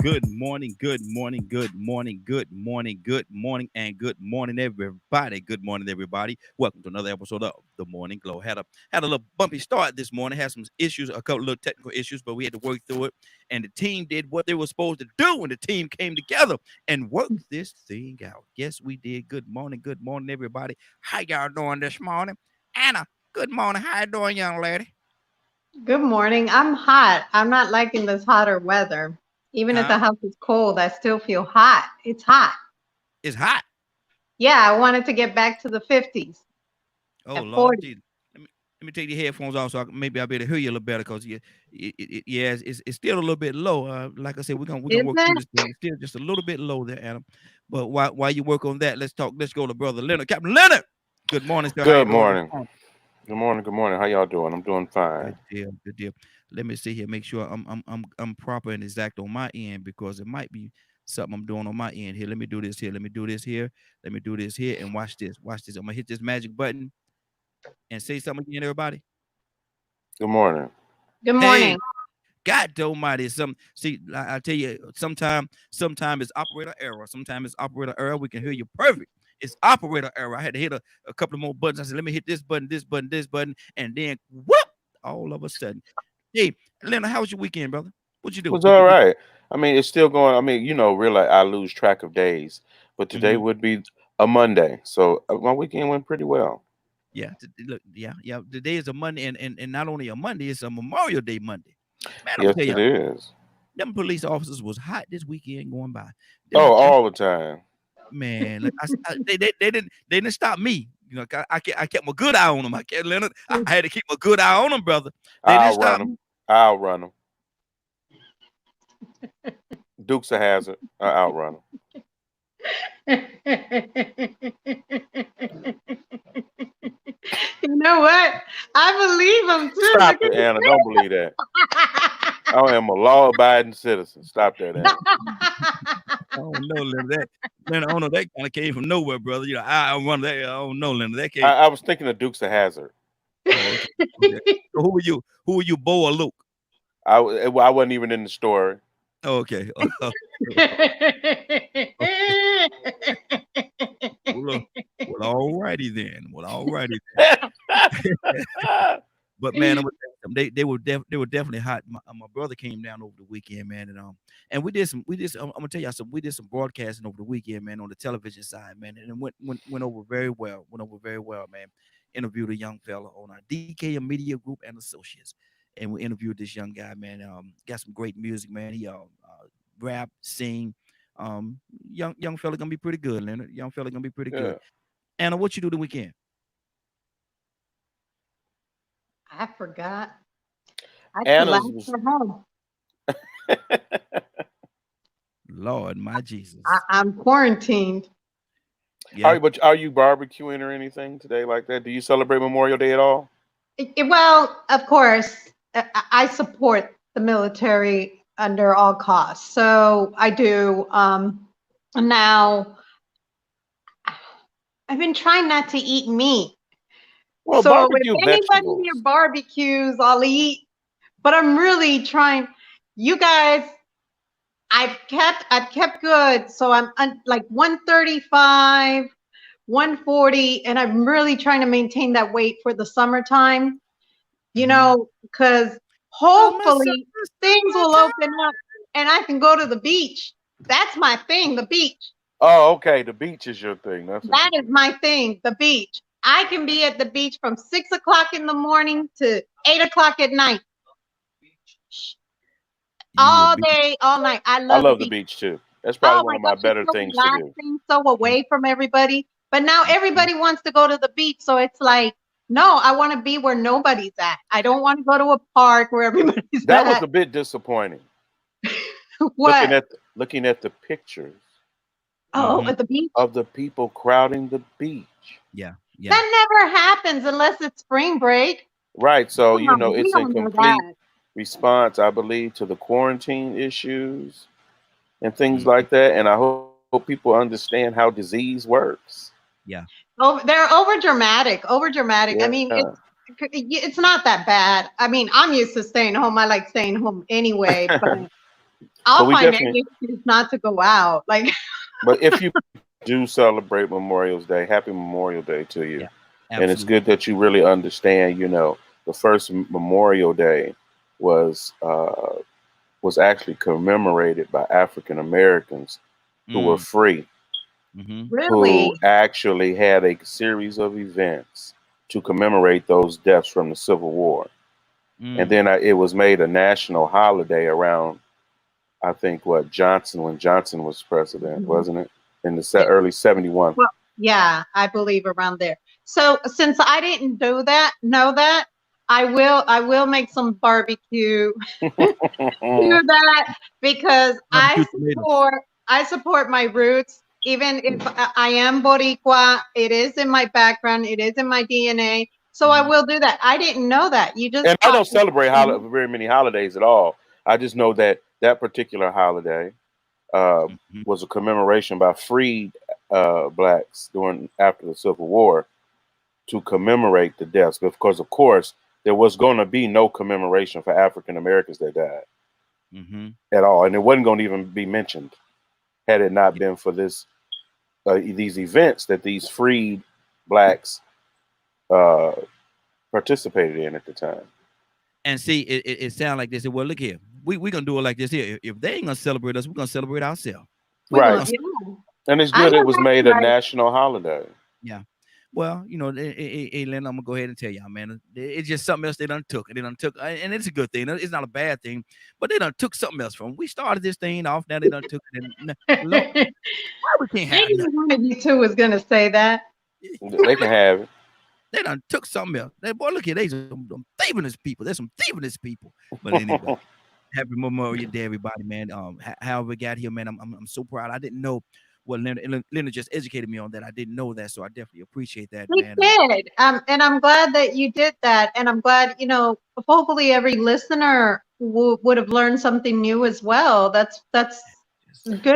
Good morning, good morning, good morning, good morning, good morning, and good morning, everybody. Good morning, everybody. Welcome to another episode of the Morning Glow. Had a little bumpy start this morning. Had some issues, a couple little technical issues, but we had to work through it. And the team did what they were supposed to do, and the team came together and worked this thing out. Yes, we did. Good morning, everybody. How y'all doing this morning? Anna, good morning. How you doing, young lady? Good morning. I'm hot. I'm not liking this hotter weather. Even if the Huh? house is cold, I still feel hot. It's hot. It's hot. Yeah, I wanted to get back to the 50s Oh and Lord 40s. Jesus. Let me take the headphones off so maybe I'll be able to hear you a little better because yeah, it's still a little bit low. Like I said, we're gonna Isn't work through it? this thing. It's still just a little bit low there, Adam. But while you work on that, let's talk. Let's go to Brother Leonard, Captain Leonard. Good morning, sir. How you Good doing this morning. morning? Good morning. Good morning. How y'all doing? I'm doing fine. Good deal, good deal. Let me see here, make sure I'm proper and exact on my end because it might be something I'm doing on my end here. Let me do this here. Let me do this here. Let me do this here and watch this. Watch this. I'm gonna hit this magic button and say something again, everybody. Good morning. Good Hey, morning. God Almighty, some see. I tell you, sometime it's operator error. Sometimes it's operator error. We can hear you perfect. It's operator error. I had to hit a couple of more buttons. I said, let me hit this button, this button, this button, and then whoop! All of a sudden, hey, Leonard, how was your weekend, brother? What'd you It do? was all right. I mean, it's still going. I mean, really, I lose track of days, but today Mm-hmm. would be a Monday. So my weekend went pretty well. Yeah, look, yeah. Today is a Monday, and not only a Monday, it's a Memorial Day Monday. Man, I'm gonna Yes, tell you, it is. them police officers was hot this weekend going by. Oh, Them, all the time. Man, like they didn't stop me. You know, I kept my good eye on them. I kept Leonard. I had to keep my good eye on them, brother. They didn't I'll run stop them. me. I'll run them. Dukes a hazard. I outrun them. You know what? I believe him too. Stop Look it, Anna. Don't believe that. I am a law-abiding citizen. Stop that, Anna. I don't know, Leonard. I don't know that kind of came from nowhere, brother. You know, I run that. I don't know, Leonard. That came. I was thinking of Dukes a hazard. Oh, okay. Okay. So who are you? Who are you, Bo or Luke? I wasn't even in the story. Okay. Okay. Well, well, all righty then. Well, all righty then. But man, I'm gonna tell you something, they were definitely hot. My brother came down over the weekend, man, and we did some, I'm gonna tell y'all something. We did some broadcasting over the weekend, man, on the television side, man, and it went over very well. Went over very well, man. Interviewed a young fella on our DK Media Group and Associates, and we interviewed this young guy, man. Got some great music, man. He rap, sing. Young fella gonna be pretty good, Leonard. Young fella gonna be pretty good. Yeah. Anna, what you do the weekend? I forgot. I Anna's chillaxed was. at home. Lord, my Jesus. I'm quarantined. Yeah. Are you barbecuing or anything today like that? Do you celebrate Memorial Day at all? Well, of course, I support the military under all costs. So I do. Now, I've been trying not to eat meat. Well, So if barbecue anybody here vegetables. barbecues, I'll eat. But I'm really trying. You guys, I've kept good. So I'm like 135, 140, and I'm really trying to maintain that weight for the summertime. Mhm. Because Summer, hopefully summer, things will summertime. open up and I can go to the beach. That's my thing, the beach. Oh, okay. The beach is your thing. That's what That you is do. my thing, the beach. I can be at the beach from 6 o'clock in the morning to 8 o'clock at night, You will all be. day, all night. I I love the love the beach. beach too. That's probably Oh one my of my gosh, it's better so things to do. relaxing, so Mhm, away from everybody. But now mhm. everybody wants to go to the beach. So it's like, no, I want to be where nobody's at. I don't want to go to a park where everybody's That was at. a bit disappointing. What? Looking at the pictures Oh, Mhm. at the beach? of the people crowding the beach. Yeah, yeah. That never happens unless it's spring break. Right. So, Come on, we it's in don't know complete that. response, I believe, to the quarantine issues and things Mhm. like that. And I hope people understand how disease works. Yeah. Oh, they're over dramatic, over dramatic. I mean, Yeah. it's not that bad. I mean, I'm used to staying home. I like staying home anyway, but I'll we find definitely- any excuse not to go out. Like, But if you do celebrate Memorial Day, happy Memorial Day to you. Yeah, And it's good that you really understand, you know, the first Memorial Day was actually commemorated by African Americans who were free, Mm-hmm. really? who actually had a series of events to commemorate those deaths from the Civil War. And then it was made a national holiday around, I think, when Johnson was president, wasn't it? In the early 71. Well, yeah, I believe around there. So since I didn't know that, I will make some barbecue. Do that because I support my roots. Even if I am Boricua, it is in my background, it is in my DNA. So I will do that. I didn't know that. You just And I taught don't me. celebrate very many holidays at all. I just know that that particular holiday was a commemoration by freed blacks after the Civil War to commemorate the deaths. Because, of course, there was going to be no commemoration for African Americans that died at all. And it wasn't going to even be mentioned had it not been for these events that these freed blacks participated in at the time. And see, it sounds like they said, well, look here, we're going to do it like this here. If they ain't going to celebrate us, we're going to celebrate ourselves. Right. And it's good it was made a national holiday. Yeah. Well, you know, hey, Len, I'm going to go ahead and tell y'all, man. It's just something else they done took. And it's a good thing. It's not a bad thing, but they done took something else from them. We started this thing off, now they done took it. And, Lord, why we can't have Maybe one of you two was going to say that. They can have it. They done took something else. Boy, look at these some thieving people. There's some thieving people. But anyway, happy Memorial Day, everybody, man. How we got here, man. I'm so proud. I didn't know. Well, Leonard just educated me on that. I didn't know that, so I definitely appreciate that, He man. did. And I'm glad that you did that. And I'm glad, you know, hopefully every listener would have learned something new as well. That's good.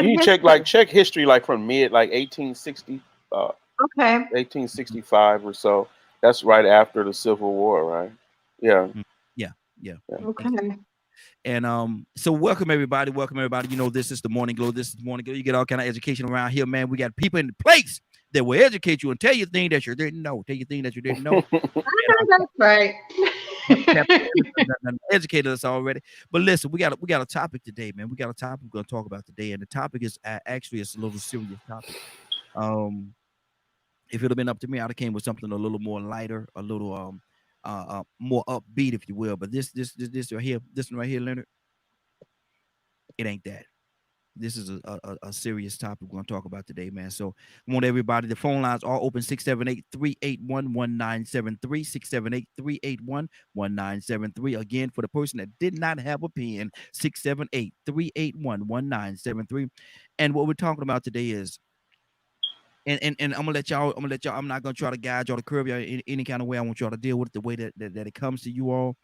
You check history like from mid 1860. Okay. 1865 or so. That's right after the Civil War, right? Yeah. Yeah. Okay. And so welcome everybody. You know, this is the Morning Glow. You get all kind of education around here, man. We got people in the place that will educate you and tell you things that you didn't know. That's right. Educated us already. But listen, we got a topic today, man. We got a topic we're going to talk about today, and the topic is actually it's a little serious topic. If it would have been up to me, I'd have came with something a little more lighter, a little more upbeat, if you will. But this right here, this one right here, Leonard, it ain't that. This is a serious topic we're going to talk about today, man. So I want everybody, the phone lines are open, 678-381-1973, 678-381-1973. Again, for the person that did not have a pen, 678-381-1973. And what we're talking about today is, and I'm gonna let y'all. I'm not gonna try to guide y'all to curve y'all in any kind of way. I want y'all to deal with it the way that it comes to you all.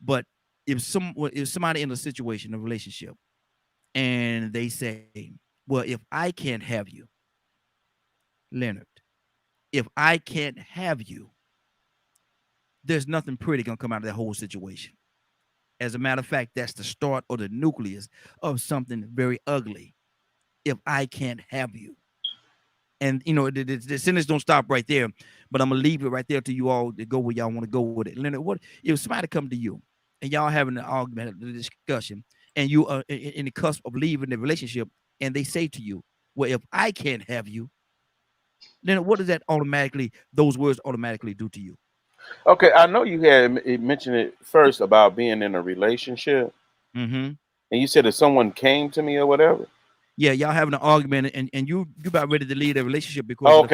But if somebody in a situation, a relationship, and they say, well, if I can't have you, Leonard, if I can't have you, there's nothing pretty gonna come out of that whole situation. As a matter of fact, that's the start or the nucleus of something very ugly. If I can't have you. And you know, the sentence don't stop right there, but I'm gonna leave it right there to you all to go where y'all want to go with it. Leonard, what if somebody come to you and y'all having an argument, a discussion, and you are in the cusp of leaving the relationship, and they say to you, well, if I can't have you, then what does those words automatically do to you? Okay, I know you had mentioned it first about being in a relationship, and you said if someone came to me or whatever. Yeah, y'all having an argument, and you about ready to leave the relationship because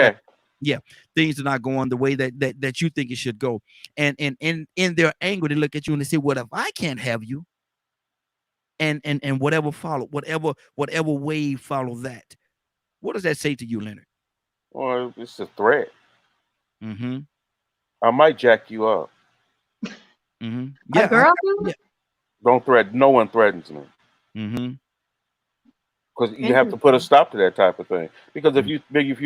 things are not going the way that you think it should go, and in their anger they look at you and they say, "What if I can't have you?" And whatever follow, whatever wave follow that. What does that say to you, Leonard? Well, it's a threat. I might jack you up. Yeah, girl. Don't threaten. No one threatens me. Because you have to put a stop to that type of thing. Because if you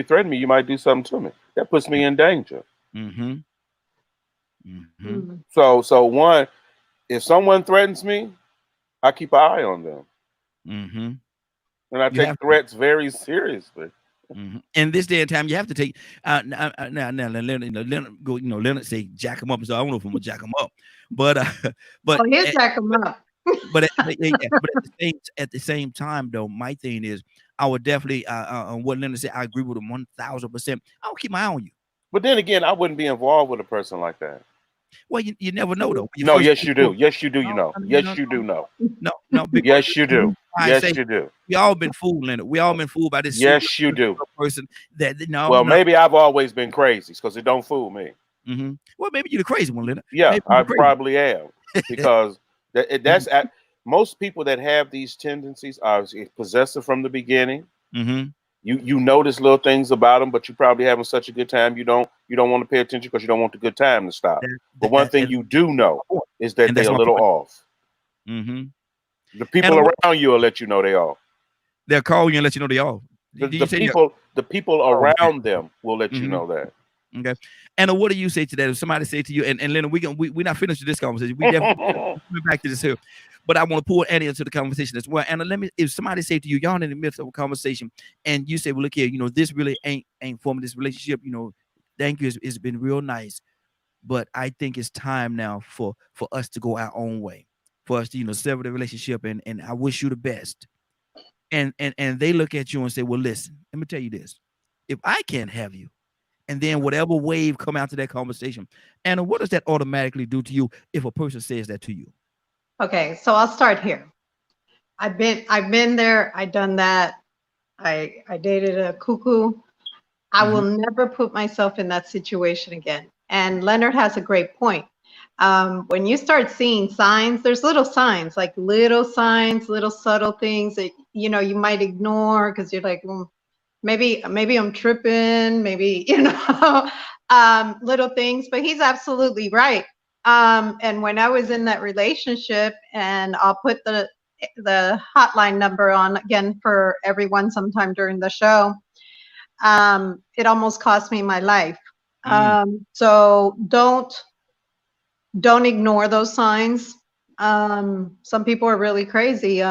threaten me, you might do something to me. That puts me in danger. So one, if someone threatens me, I keep an eye on them. Mm-hmm. And I You have take threats very seriously. In this day and time, you have to take now Leonard go, Leonard say jack him up, so I don't know if I'm gonna jack him up, but but Oh, he'll jack him up. but at the same time though, my thing is I would definitely on what Leonard said, I agree with him 1000%. I'll keep my eye on you. But then again, I wouldn't be involved with a person like that. Well, you never know though. No, yes you do. Yes you do. You know. Yes you do know. No. Yes you do. I say Yes you do. we all been fooled, Leonard. We all been fooled by this Yes you do. person that no. Well, maybe I've always been crazy because it don't fool me. Well, maybe you're the crazy one, Leonard. Yeah, I probably am because that's at most people that have these tendencies are possessive from the beginning. You notice little things about them, but you probably having such a good time you don't want to pay attention because you don't want the good time to stop. But one thing you do know is that they're a little off. The people around you will let you know they off. They'll call you and let you know they off. The people around them will let you know that. Okay. And what do you say to that? If somebody say to you, and Leonard, we're not finished with this conversation. We definitely coming back to this here. But I want to pull Annie into the conversation as well. And if somebody say to you, y'all in the midst of a conversation, and you say, well, look here, this really ain't forming this relationship. Thank you. It's been real nice, but I think it's time now for us to go our own way, for us to sever the relationship. And I wish you the best. And they look at you and say, well, listen, let me tell you this: if I can't have you, and then whatever wave come out to that conversation, and what does that automatically do to you if a person says that to you? Okay, so I'll start here. I've been there. I've done that. I dated a cuckoo. I will never put myself in that situation again. And Leonard has a great point. When you start seeing signs, there's little signs, little subtle things that you might ignore because you're like, maybe I'm tripping, maybe little things. But he's absolutely right. And when I was in that relationship, and I'll put the hotline number on again for everyone sometime during the show, it almost cost me my life. So don't ignore those signs. Some people are really crazy.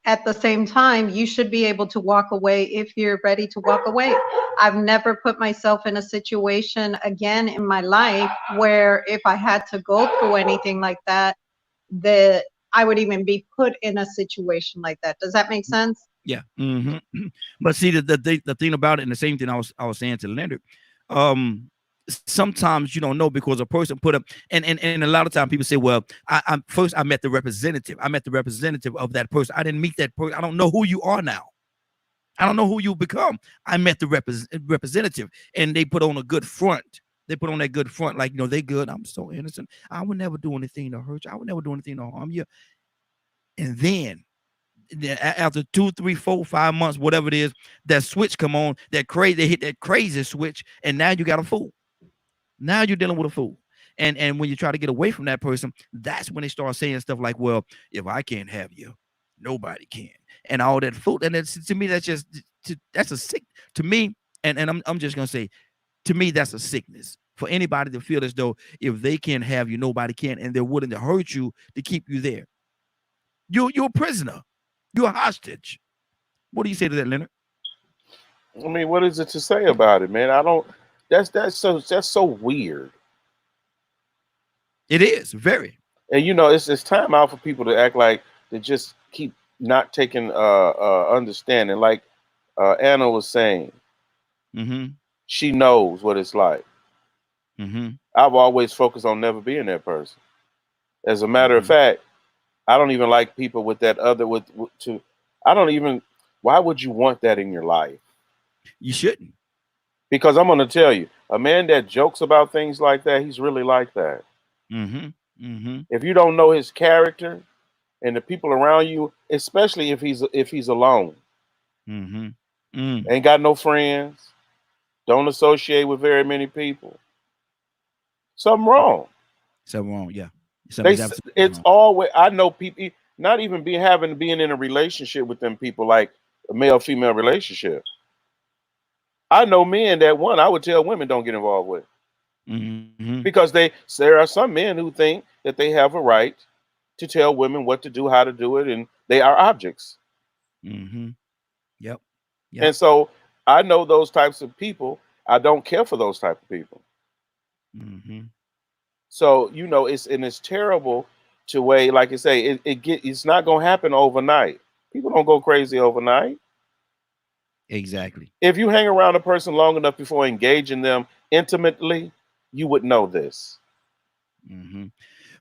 At the same time, you should be able to walk away if you're ready to walk away. I've never put myself in a situation again in my life where if I had to go through anything like that, that I would even be put in a situation like that. Does that make sense? Yeah. But see, the thing about it, and the same thing I was saying to Leonard, sometimes you don't know because a person put up, and a lot of times people say, well, I met the representative. I met the representative of that person. I didn't meet that person. I don't know who you are now. I don't know who you become. I met the representative, and they put on a good front. They put on that good front, like, they good. I'm so innocent. I would never do anything to hurt you. I would never do anything to harm you. And then after 2, 3, 4, 5 months, whatever it is, that switch come on, they hit that crazy switch, and now you got a fool. Now you're dealing with a fool. And when you try to get away from that person, that's when they start saying stuff like, well, if I can't have you, nobody can. And all that fool. And to me, that's a sick to me. And I'm just gonna say, to me, that's a sickness for anybody to feel as though if they can't have you, nobody can, and they're willing to hurt you to keep you there. You're a prisoner. You're a hostage. What do you say to that, Leonard? I mean, what is it to say about it, man? I don't. That's so weird. It is very. And it's time out for people to act like they just keep not taking understanding. Like Anna was saying, she knows what it's like. I've always focused on never being that person. As a matter of fact, I don't even like people with that other I don't even. Why would you want that in your life? You shouldn't. Because I'm going to tell you, a man that jokes about things like that, he's really like that. If you don't know his character and the people around you, especially if he's alone, ain't got no friends, don't associate with very many people, something wrong. Yeah. It's always, I know people, not even being in a relationship with them people, like a male-female relationship. I know men that I would tell women don't get involved with. Because there are some men who think that they have a right to tell women what to do, how to do it, and they are objects. Mm-hmm. Yep. And so I know those types of people. I don't care for those type of people. Mm-hmm. So, you know, it's terrible to way, like I say, it's not gonna happen overnight. People don't go crazy overnight. Exactly. If you hang around a person long enough before engaging them intimately, you would know this. Mm-hmm.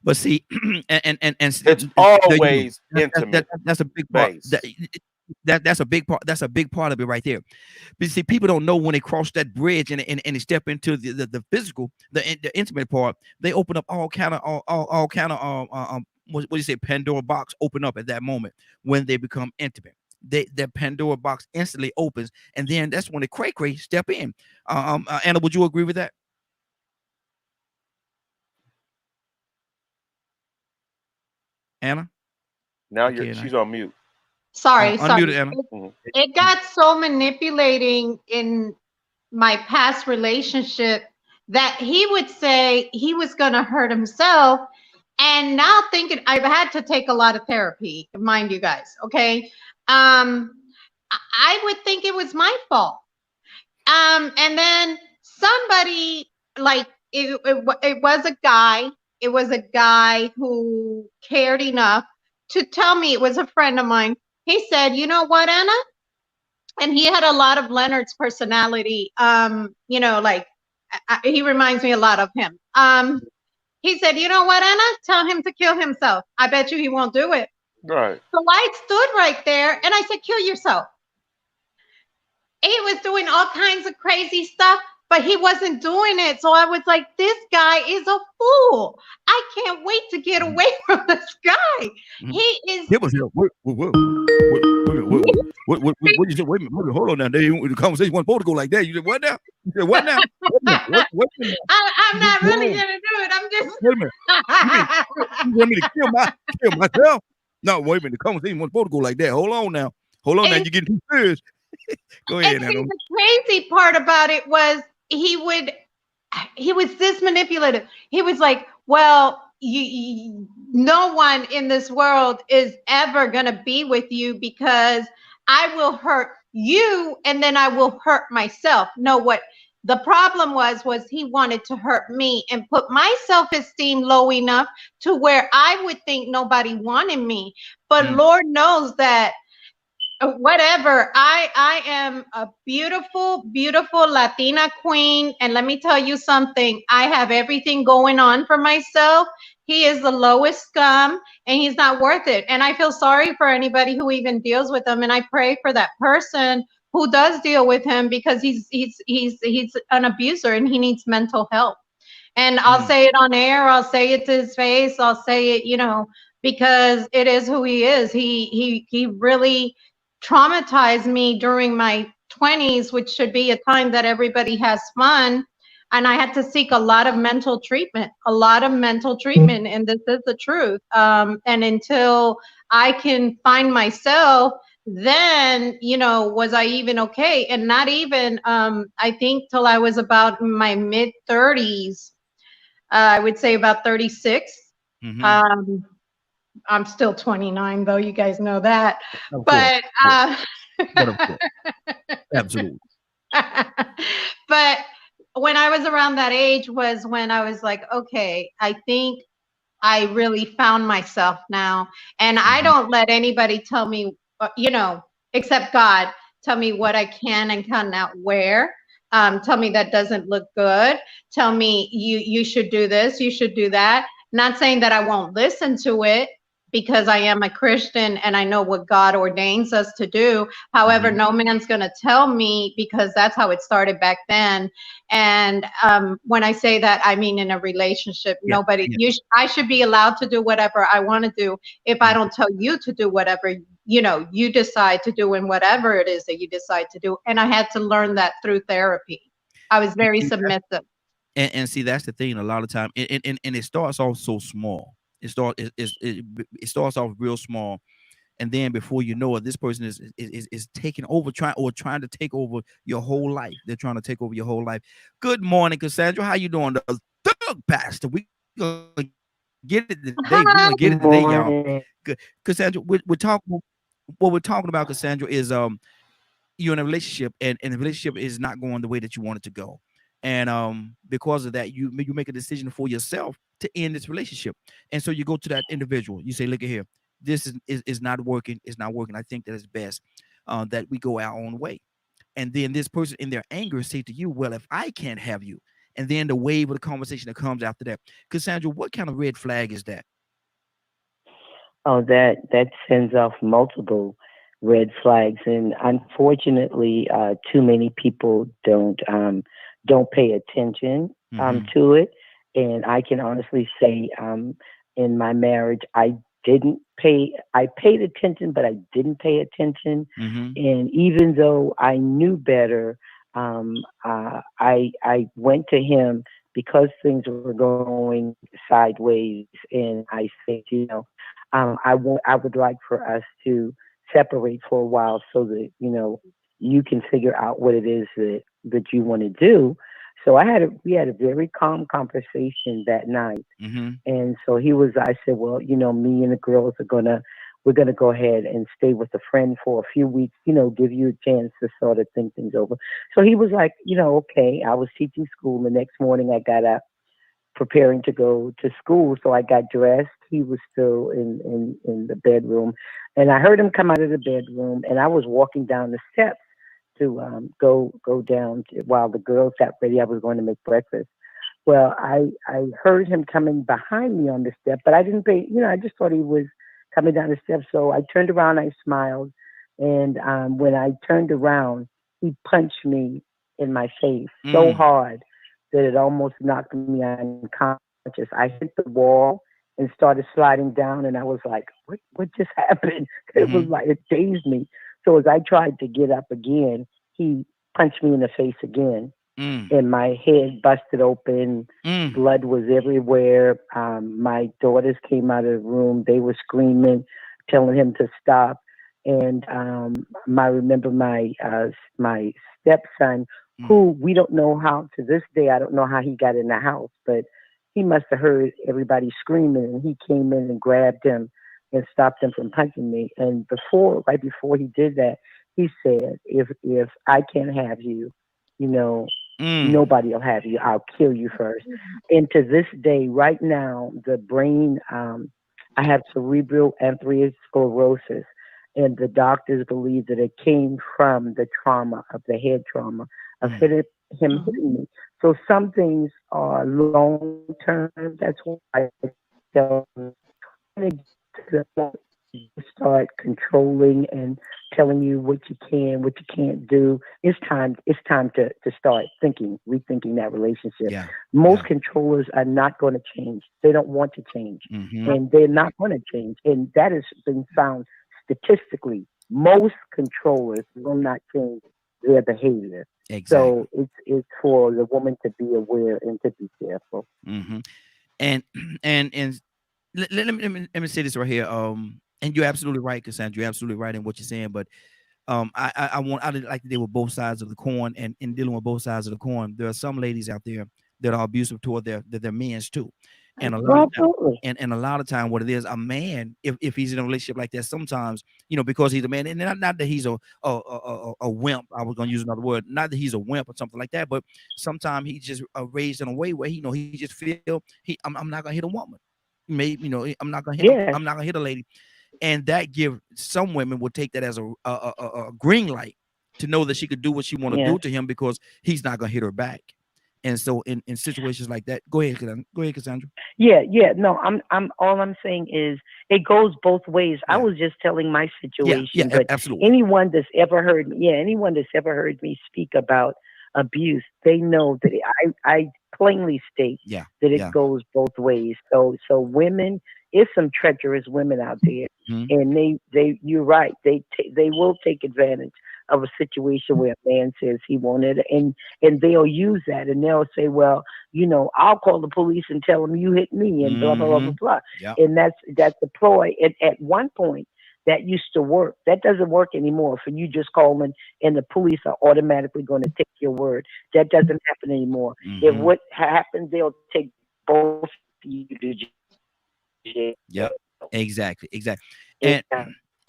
But see, and It's always intimate. That's a big part. That's a big part. That's a big part of it right there. But see, people don't know when they cross that bridge and they step into the physical, the intimate part. They open up all kind of what do you say? Pandora box open up at that moment when they become intimate. Their Pandora box instantly opens, and then that's when the cray step in. Anna, would you agree with that? Anna? Now she's on mute. Sorry. Unmuted, Anna. It got so manipulating in my past relationship that he would say he was going to hurt himself. And now thinking, I've had to take a lot of therapy, mind you guys. Okay. I would think it was my fault. And then somebody, like, it was a guy. It was a guy who cared enough to tell me, it was a friend of mine. He said, you know what, Anna? And he had a lot of Leonard's personality. You know, like he reminds me a lot of him. He said, you know what, Anna? Tell him to kill himself. I bet you he won't do it. Right. So I stood right there and I said, kill yourself. He was doing all kinds of crazy stuff, but he wasn't doing it. So I was like, this guy is a fool. I can't wait to get away from this guy. He is. It was what you said? Wait a minute, hold on now. The conversation wasn't supposed to go like that. You said what now? You said what now? I'm not really gonna do it. I'm just. Wait a minute. You want me to kill myself? No, wait a minute. The conversation wasn't supposed to go like that. Hold on now. Now. You're getting too serious. Go ahead, Anna. The crazy part about it was he was this manipulative. He was like, well, no one in this world is ever going to be with you because I will hurt you and then I will hurt myself. No, what the problem was he wanted to hurt me and put my self-esteem low enough to where I would think nobody wanted me. But Lord knows that whatever, I am a beautiful Latina queen, and let me tell you something, I have everything going on for myself. He is the lowest scum and he's not worth it, and I feel sorry for anybody who even deals with him, and I pray for that person who does deal with him because he's an abuser and he needs mental help. And I'll say it on air, I'll say it to his face, I'll say it, you know, because it is who he is. He really traumatized me during my 20s, which should be a time that everybody has fun. And I had to seek a lot of mental treatment, and this is the truth. And until I can find myself, then, you know, was I even okay? And not even, I think till I was about my mid 30s, I would say about 36. I'm still 29, though. You guys know that. But absolutely. But when I was around that age was when I was like, okay, I think I really found myself now. And I don't let anybody tell me, you know, except God, tell me what I can and cannot wear. Tell me that doesn't look good. Tell me you should do this, you should do that. Not saying that I won't listen to it, because I am a Christian and I know what God ordains us to do. However, no man's going to tell me, because that's how it started back then. And when I say that, I mean in a relationship, I should be allowed to do whatever I want to do. If I don't tell you to do whatever, you know, you decide to do, and whatever it is that you decide to do. And I had to learn that through therapy. I was very submissive. And see, that's the thing. A lot of time, and it starts off so small. It starts off real small, and then before you know it, this person is taking over, trying to take over your whole life. They're trying to take over your whole life. Good morning, Cassandra. How you doing? The thug pastor. We gonna Get it today. We're gonna get Good it today, y'all. morning. Good. Cassandra, we're talking what we're talking about, Cassandra, is you're in a relationship and the relationship is not going the way that you want it to go. And because of that, you make a decision for yourself to end this relationship. And so you go to that individual, you say, look at here, this is not working, it's not working. I think that it's best that we go our own way. And then this person in their anger say to you, well, if I can't have you, and then the wave of the conversation that comes after that. Cassandra, what kind of red flag is that? Oh, that sends off multiple red flags, and unfortunately, too many people don't pay attention Mm-hmm. to it. And I can honestly say, in my marriage, didn't pay. I paid attention, but I didn't pay attention. Mm-hmm. And even though I knew better, I went to him because things were going sideways, and I said, I would like for us to separate for a while so that you can figure out what it is that you want to do. So we had a very calm conversation that night, Mm-hmm. and so I said, well, me and the girls we're gonna go ahead and stay with a friend for a few weeks, give you a chance to sort of think things over. So he was like, okay. I was teaching school. The next morning I got up preparing to go to school. So I got dressed. He was still in the bedroom. And I heard him come out of the bedroom, and I was walking down the steps to go down while the girls got ready. I was going to make breakfast. Well, I heard him coming behind me on the step, but I didn't pay. I just thought he was coming down the steps. So I turned around. I smiled, and when I turned around, he punched me in my face so Mm. hard that it almost knocked me unconscious. I hit the wall and started sliding down, and I was like, "What just happened?" It was Mm-hmm. like it dazed me. So as I tried to get up again, he punched me in the face again, Mm. and my head busted open. Mm. Blood was everywhere. My daughters came out of the room. They were screaming, telling him to stop. And I remember my stepson, Mm. who we don't know how to this day. I don't know how he got in the house, but he must have heard everybody screaming, and he came in and grabbed him and stopped him from punching me. And right before he did that, he said, "If I can't have you, you know, Mm. nobody will have you. I'll kill you first." And to this day, right now, the brain, I have cerebral atherosclerosis, and the doctors believe that it came from the trauma of the head trauma of Mm. him hitting me. So some things are long term. That's why I tell them when it gets to the point you start controlling and telling you what you can, what you can't do. It's time to start rethinking that relationship. Yeah. Most Yeah. controllers are not going to change. They don't want to change, Mm-hmm. and they're not going to change. And that has been found statistically. Most controllers will not change their behavior. Exactly. So it's for the woman to be aware and to be careful. Mm-hmm. And and let me say this right here. And you're absolutely right, Cassandra. You're absolutely right in what you're saying. But I like to deal with both sides of the coin, and in dealing with both sides of the coin, there are some ladies out there that are abusive toward their men's too, and a lot of Well, time, absolutely. and a lot of time, what it is, a man, if he's in a relationship like that, sometimes because he's a man, and not that he's a wimp. I was gonna use another word, not that he's a wimp or something like that, but sometimes he's just raised in a way where he just feel I'm not gonna hit a woman. Maybe I'm Yes. not gonna hit a lady, and that give some women would take that as a green light to know that she could do what she want to do Yes. to him because he's not gonna hit her back. And so in situations like that, go ahead, Cassandra. Yeah, yeah. No, I'm all I'm saying is it goes both ways. I Yeah, was just telling my yeah, yeah, situation, but absolutely. anyone that's ever heard me speak about abuse, they know that I plainly state Yeah, that it yeah. goes both ways. So women, it's some treacherous women out there, Hmm. and you're right. They will take advantage of a situation where a man says he wanted, and they'll use that, and they'll say, well, I'll call the police and tell them you hit me and blah blah blah blah Hmm. blah. Yeah. And that's a ploy. And at one point that used to work. That doesn't work anymore. For you just calling and the police are automatically going to take your word. That doesn't happen anymore. If Hmm. what happens, they'll take both of you to jail. Yep. Exactly. And,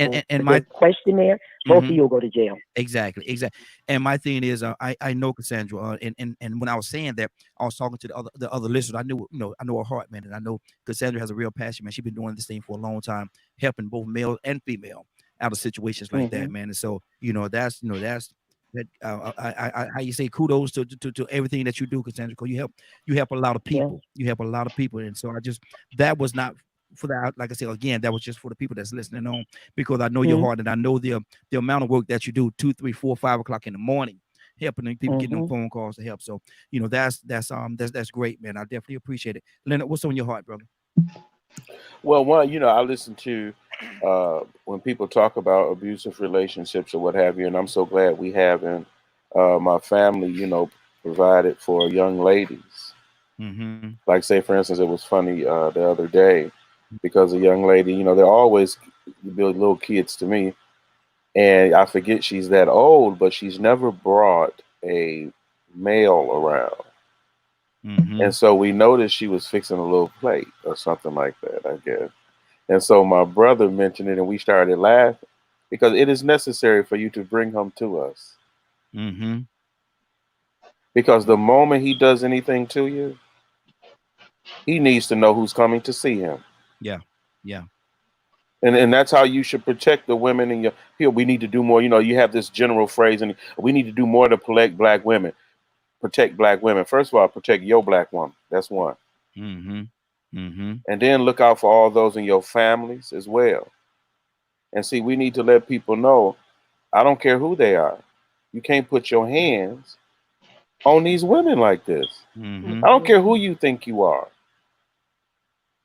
And and there's my a question there, both of mhm, you will go to jail. exactly. And my thing is, I know Cassandra, and when I was saying that, I was talking to the other listeners. I knew, I know her heart, man, and I know Cassandra has a real passion, man. She's been doing this thing for a long time, helping both male and female out of situations like that, man. And so, that's that. How you say kudos to everything that you do, Cassandra, because you help a lot of Yeah. people. You help a lot of people, and so that was not for that. Like I said again, that was just for the people that's listening on, because I know your heart, and I know the amount of work that you do 2, 3, 4, 5 o'clock in the morning, helping the people getting them phone calls to help. So, that's great, man. I definitely appreciate it. Leonard, what's on your heart, brother? Well, one, I listen to when people talk about abusive relationships or what have you, and I'm so glad we have in my family, provided for young ladies. Mm-hmm. Like, say, for instance, it was funny the other day because a young lady, they're always little kids to me, and I forget she's that old, but she's never brought a male around. Mm-hmm. And so we noticed she was fixing a little plate or something like that, I guess. And so my brother mentioned it, and we started laughing because it is necessary for you to bring him to us. Mm-hmm. Because the moment he does anything to you, he needs to know who's coming to see him. Yeah. And that's how you should protect the women in your here. We need to do more. You have this general phrase, and we need to do more to protect black women. Protect black women. First of all, protect your black woman. That's one. Mm-hmm. Mm-hmm. And then look out for all those in your families as well. And see, we need to let people know, I don't care who they are. You can't put your hands on these women like this. Mm-hmm. I don't care who you think you are.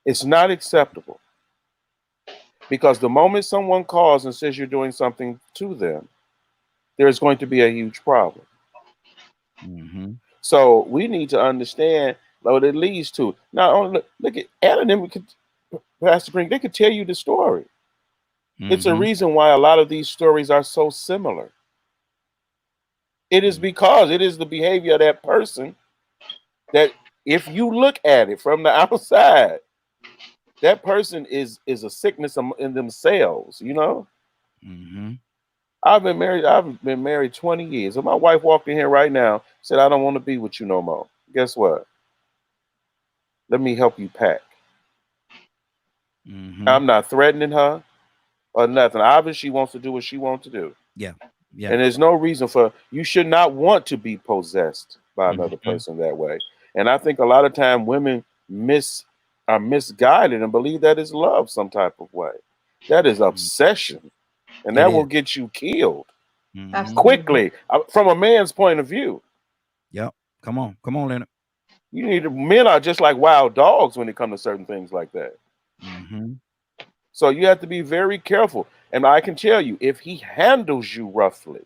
It's not acceptable. Because the moment someone calls and says you're doing something to them, there's going to be a huge problem. Mm-hmm. So we need to understand what it leads to. Not only look at Ellen and Pastor Green, they could tell you the story. It's a Mm-hmm. reason why a lot of these stories are so similar. It is because it is the behavior of that person that if you look at it from the outside, that person is a sickness in themselves, Mm-hmm. I've been married 20 years. If my wife walked in here right now, said, I don't want to be with you no more. Guess what? Let me help you pack. Mm-hmm. I'm not threatening her or nothing. Obviously, she wants to do what she wants to do. Yeah. And there's no reason you should not want to be possessed by another Mm-hmm. person that way. And I think a lot of time women are misguided and believe that is love some type of way. That is obsession. And that will get you killed quickly from a man's point of view. Yep. Come on, Leonard. Men are just like wild dogs when it comes to certain things like that. Mm-hmm. So you have to be very careful. And I can tell you, if he handles you roughly,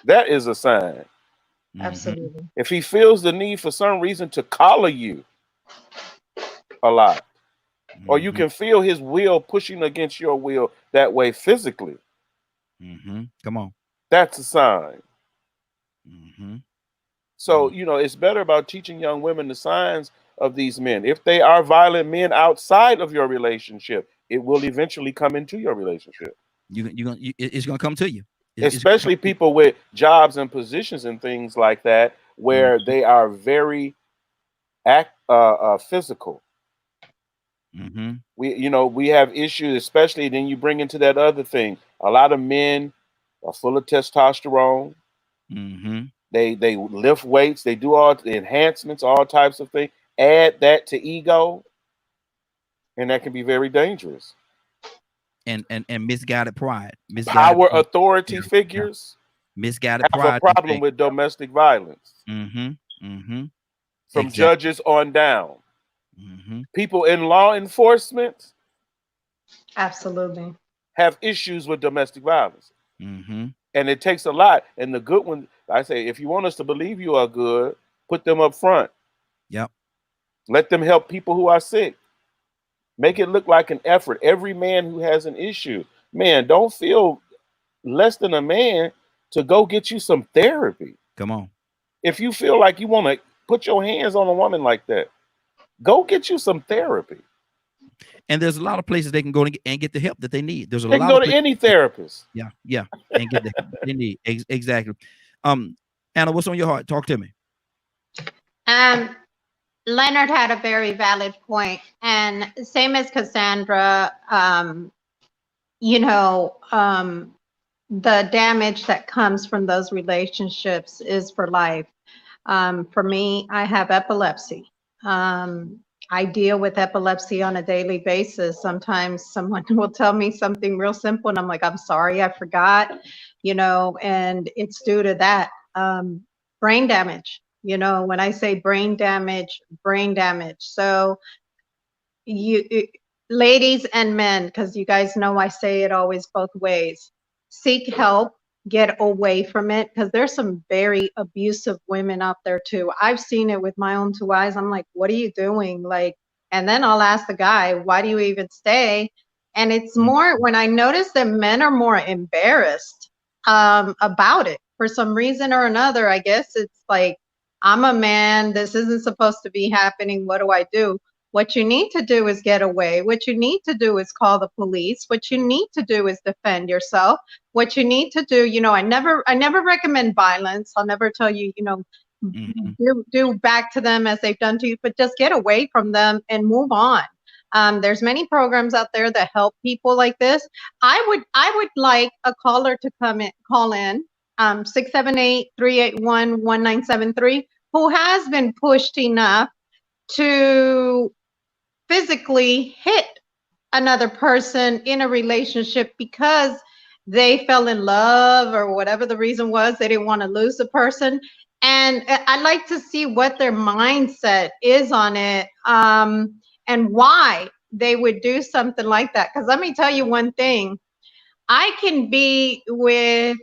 that is a sign. Absolutely. If he feels the need for some reason to collar you a lot, or you can feel his will pushing against your will that way physically, come on, that's a sign. Mm-hmm. So, it's better about teaching young women the signs of these men. If they are violent men outside of your relationship, it will eventually come into your relationship. It's gonna come to you. Especially people with jobs and positions and things like that, where they are very physical. Mm-hmm. We have issues, especially then you bring into that other thing. A lot of men are full of testosterone. Mm-hmm. They lift weights, they do all the enhancements, all types of things. Add that to ego, and that can be very dangerous. And misguided pride. Power authority figures misguided have pride. a problem with domestic violence. Mm-hmm. Mm-hmm. From judges on down. Mm-hmm. People in law enforcement absolutely have issues with domestic violence. Mm-hmm. And it takes a lot. And the good one, I say, if you want us to believe you are good, put them up front. Yep. Let them help people who are sick. Make it look like an effort. Every man who has an issue, man, don't feel less than a man to go get you some therapy. Come on. If you feel like you want to put your hands on a woman like that, go get you some therapy. And there's a lot of places they can go and get the help that they need. There's a They lot can go of to any therapist. yeah, and get the help that they need. Exactly. Anna, what's on your heart? Talk to me. Leonard had a very valid point, and same as Cassandra, the damage that comes from those relationships is for life. For me, I have epilepsy. I deal with epilepsy on a daily basis. Sometimes someone will tell me something real simple, and I'm like, I'm sorry, I forgot, and it's due to that. Brain damage. When I say brain damage. So ladies and men, because you guys know I say it always both ways, seek help, get away from it, because there's some very abusive women out there too. I've seen it with my own 2 eyes. I'm like, what are you doing? And then I'll ask the guy, why do you even stay? And it's more when I notice that men are more embarrassed about it for some reason or another. I guess it's like, I'm a man, this isn't supposed to be happening, what do I do? What you need to do is get away. What you need to do is call the police. What you need to do is defend yourself. What you need to do, I never recommend violence. I'll never tell you, do back to them as they've done to you, but just get away from them and move on. There's many programs out there that help people like this. I would like a caller to call in, 678-381-1973, who has been pushed enough to physically hit another person in a relationship because they fell in love or whatever the reason was. They didn't want to lose the person. And I'd like to see what their mindset is on it, and why they would do something like that. Because let me tell you one thing. I can be with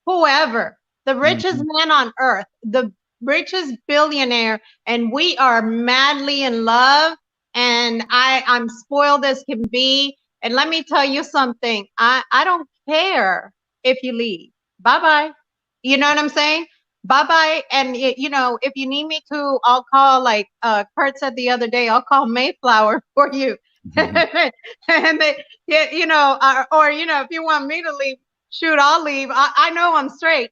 whoever, the richest man on earth, the richest billionaire, and we are madly in love, and I'm spoiled as can be. And let me tell you something, I don't care if you leave. Bye-bye. You know what I'm saying? Bye-bye. And if you need me to, I'll call, like Kurt said the other day, I'll call Mayflower for you. And if you want me to leave, shoot, I'll leave. I know I'm straight.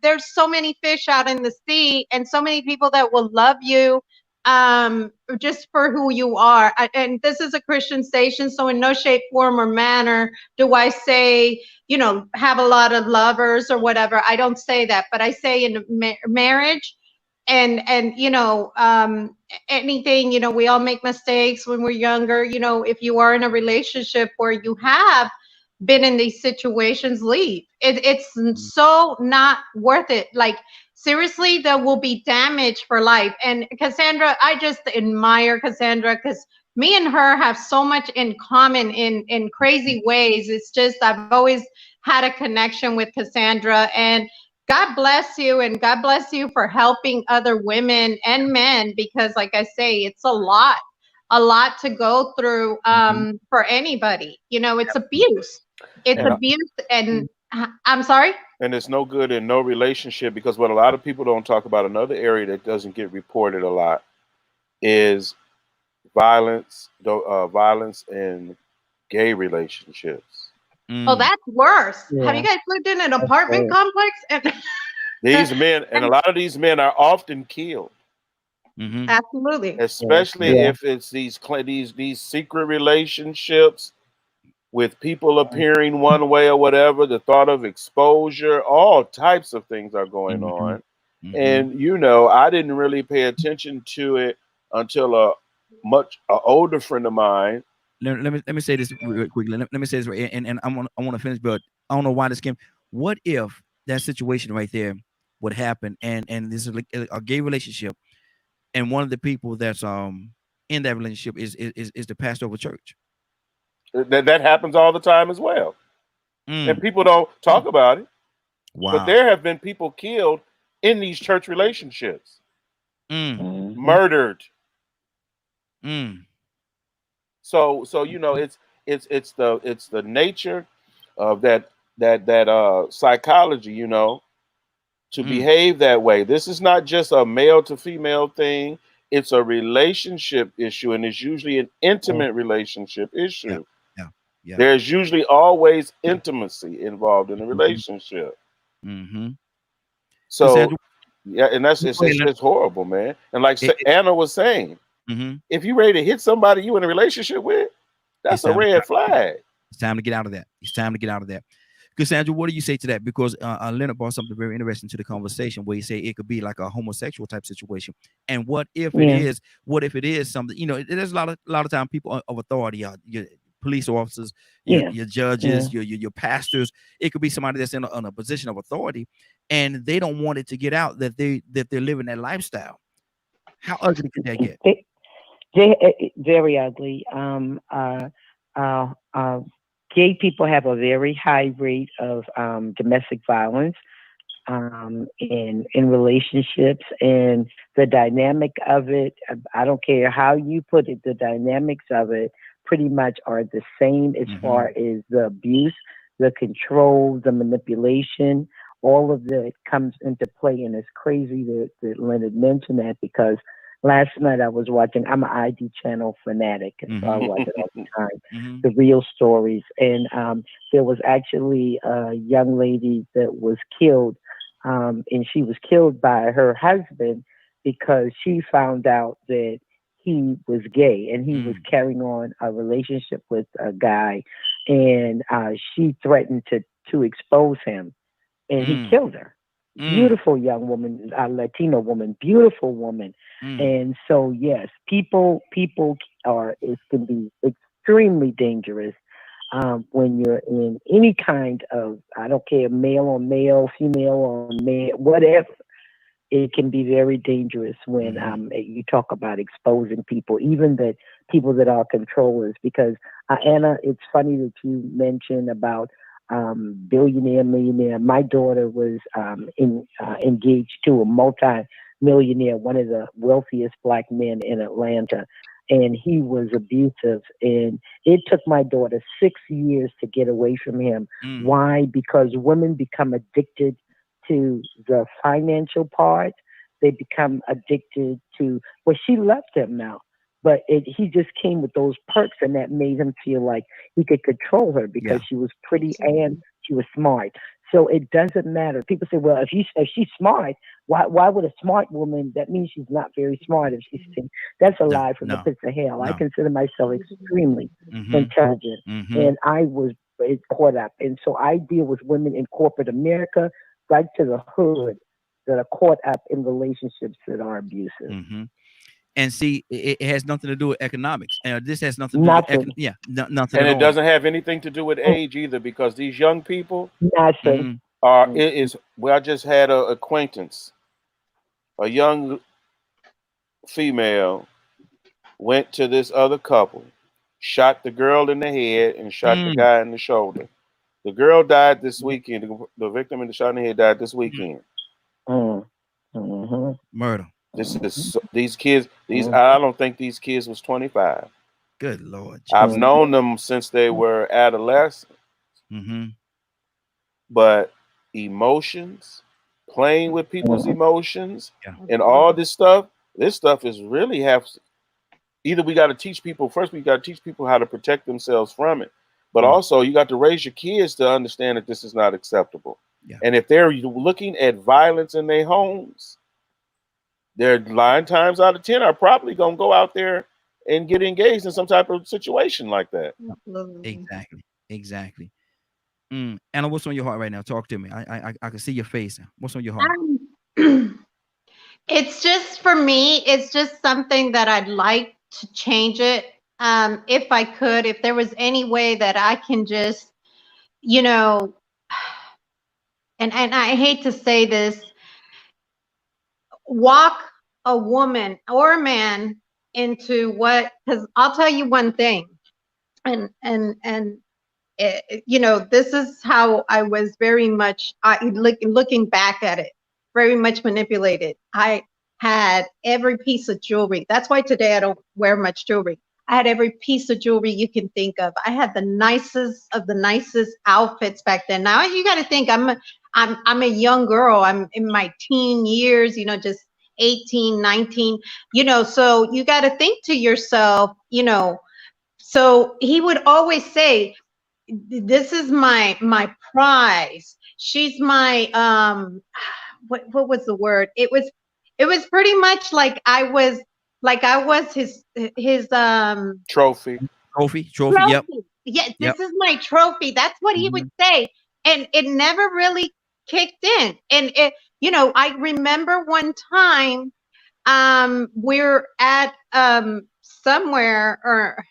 There's so many fish out in the sea, and so many people that will love you just for who you are. And this is a Christian station, so in no shape, form, or manner do I say, have a lot of lovers or whatever. I don't say that, but I say in marriage and anything, we all make mistakes when we're younger. If you are in a relationship where you have been in these situations, leave. It's so not worth it. Like, seriously, there will be damage for life. And Cassandra, I just admire Cassandra because me and her have so much in common in crazy ways. It's just, I've always had a connection with Cassandra, and God bless you, and God bless you for helping other women and men, because like I say, it's a lot to go through for anybody. It's abuse. It's abuse. And I'm sorry? And it's no good in no relationship, because what a lot of people don't talk about, another area that doesn't get reported a lot, is violence in gay relationships. Oh, that's worse. Yeah. Have you guys lived in an apartment complex? These men, and a lot of these men are often killed. Absolutely. Especially if it's these secret relationships with people appearing one way or whatever, the thought of exposure, all types of things are going on. And, I didn't really pay attention to it until a much older friend of mine. Let me say this real quickly. Let me say this, and I want to finish, but I don't know why this came. What if that situation right there would happen, and this is a gay relationship, and one of the people that's in that relationship is the pastor of a church? That happens all the time as well, and people don't talk about it. Wow! But there have been people killed in these church relationships, murdered. So it's the nature of that psychology, to behave that way. This is not just a male to female thing. It's a relationship issue, and it's usually an intimate relationship issue. Yeah. There's usually always intimacy involved in a relationship. So, Cassandra, yeah, and it's horrible, man. And like Anna was saying, if you ready to hit somebody you in a relationship with, that's a red flag. It's time to get out of that. It's time to get out of that. Cassandra, what do you say to that? Because Leonard brought something very interesting to the conversation where he said it could be like a homosexual type situation. And what if it is? What if it is something? You know, there's a lot of time people of authority, your police officers, your judges, your pastors. It could be somebody that's in a position of authority, and they don't want it to get out that they're living that lifestyle. How ugly can that get? Very ugly. Gay people have a very high rate of domestic violence in relationships, and the dynamic of it, I don't care how you put it, the dynamics of it pretty much are the same as far as the abuse, the control, the manipulation, all of that comes into play. And it's crazy that Leonard mentioned that, because last night I was watching, I'm an ID channel fanatic, and so I watch it all the time, the real stories. And there was actually a young lady that was killed, and she was killed by her husband because she found out that he was gay and he was carrying on a relationship with a guy, and she threatened to expose him, and he killed her. Beautiful young woman, a Latino woman, beautiful woman. And so, yes, people it can be extremely dangerous when you're in any kind of, I don't care, male on male, female on male, whatever. It can be very dangerous when you talk about exposing people, even the people that are controllers. Because Anna, it's funny that you mentioned about billionaire, millionaire. My daughter was engaged to a multi-millionaire, one of the wealthiest black men in Atlanta, and he was abusive. And it took my daughter 6 years to get away from him. Why? Because women become addicted to the financial part. They become addicted to, well, she left him now, but he just came with those perks, and that made him feel like he could control her because she was pretty and she was smart. So it doesn't matter. People say, well, if she's smart, why would a smart woman, that means she's not very smart if she's that's a lie from the pits of hell. I consider myself extremely intelligent, and I was caught up. And so I deal with women in corporate America, right to the hood, that are caught up in relationships that are abusive. And see, it has nothing to do with economics. This has nothing to do with nothing. And it doesn't have anything to do with age either, because these young people are. It is. Well, I just had an acquaintance, a young female went to this other couple, shot the girl in the head and shot the guy in the shoulder. The girl died this weekend. The victim in the shot in the head died this weekend. Murder. These kids. I don't think these kids was 25. Good Lord. I've known them since they were adolescents. But emotions, playing with people's emotions, and all this stuff is really either we got to teach people first. We got to teach people how to protect themselves from it. But also, you got to raise your kids to understand that this is not acceptable. And if they're looking at violence in their homes, their 9 times out of 10 are probably going to go out there and get engaged in some type of situation like that. Exactly. Anna, what's on your heart right now? Talk to me. I can see your face. What's on your heart? It's just, for me, it's just something that I'd like to change it. If I could, if there was any way that I can just, and I hate to say this, walk a woman or a man into because I'll tell you one thing, and this is how I was very much, looking back at it, very much manipulated. I had every piece of jewelry. That's why today I don't wear much jewelry. I had every piece of jewelry you can think of. I had the nicest of the nicest outfits back then. Now you got to think I'm a young girl. I'm in my teen years, you know, just 18, 19, you know, so you got to think to yourself, you know. So he would always say, this is my prize. She's my what was the word? It was pretty much like I was his Trophy. Trophy. Yep. trophy. Yeah, Yep. this is my trophy. That's what he would say. And it never really kicked in. And it, you know, I remember one time we're at somewhere, or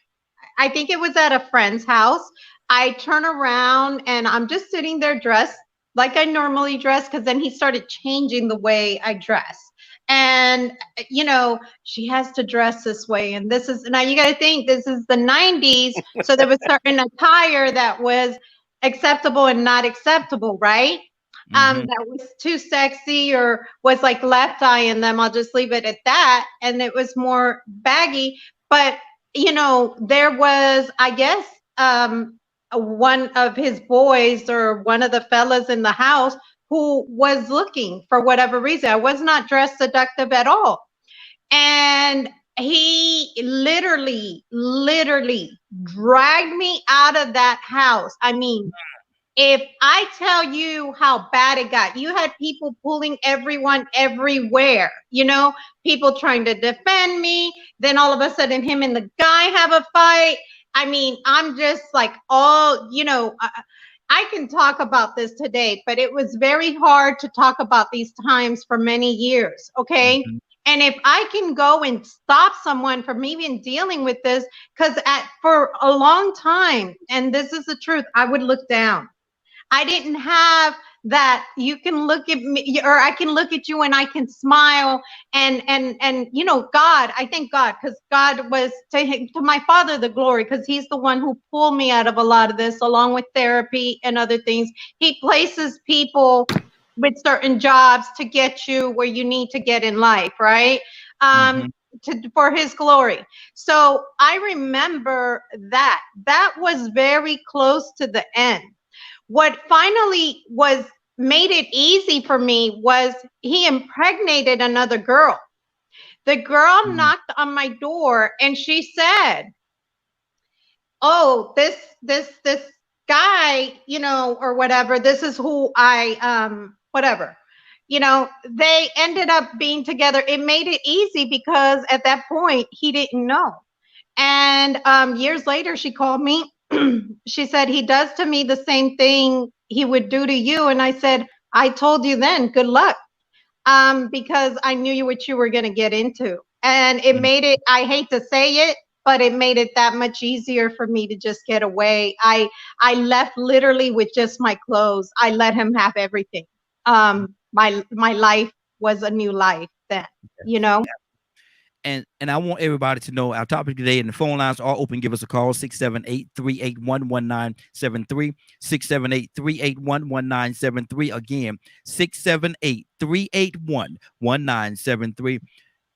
I think it was at a friend's house. I turn around and I'm just sitting there dressed like I normally dress, because then he started changing the way I dress. And you know, she has to dress this way, and this is, now you got to think, this is the 90s, so there was certain attire that was acceptable and not acceptable, right? That was too sexy or was like left eye in them. I'll just leave it at that. And it was more baggy. But you know, there was, I guess, one of his boys or one of the fellas in the house who was looking for whatever reason. I was not dressed seductive at all. And he literally dragged me out of that house. I mean, if I tell you how bad it got, you had people pulling everyone everywhere, you know, people trying to defend me. Then all of a sudden, him and the guy have a fight. I mean, I'm just like, oh, you know, I can talk about this today, but it was very hard to talk about these times for many years. Okay. And if I can go and stop someone from even dealing with this, because for a long time, and this is the truth, I would look down. I didn't have that you can look at me, or I can look at you and I can smile, and you know, God, I thank God, because God was to my father the glory, because he's the one who pulled me out of a lot of this, along with therapy and other things. He places people with certain jobs to get you where you need to get in life, right? For his glory. So I remember that was very close to the end. What finally made it easy for me was he impregnated another girl. The girl knocked on my door and she said, "Oh, this guy, you know, or whatever, this is who I whatever." You know, they ended up being together. It made it easy because at that point he didn't know. And years later she called me. She said, "He does to me the same thing he would do to you." And I said, "I told you then, good luck." Because I knew what you were going to get into. And it made it, I hate to say it, but it made it that much easier for me to just get away. I left literally with just my clothes. I let him have everything. My life was a new life then, you know? And I want everybody to know our topic today, and the phone lines are open. Give us a call, 678-381-1973, 678-381-1973. Again, 678-381-1973.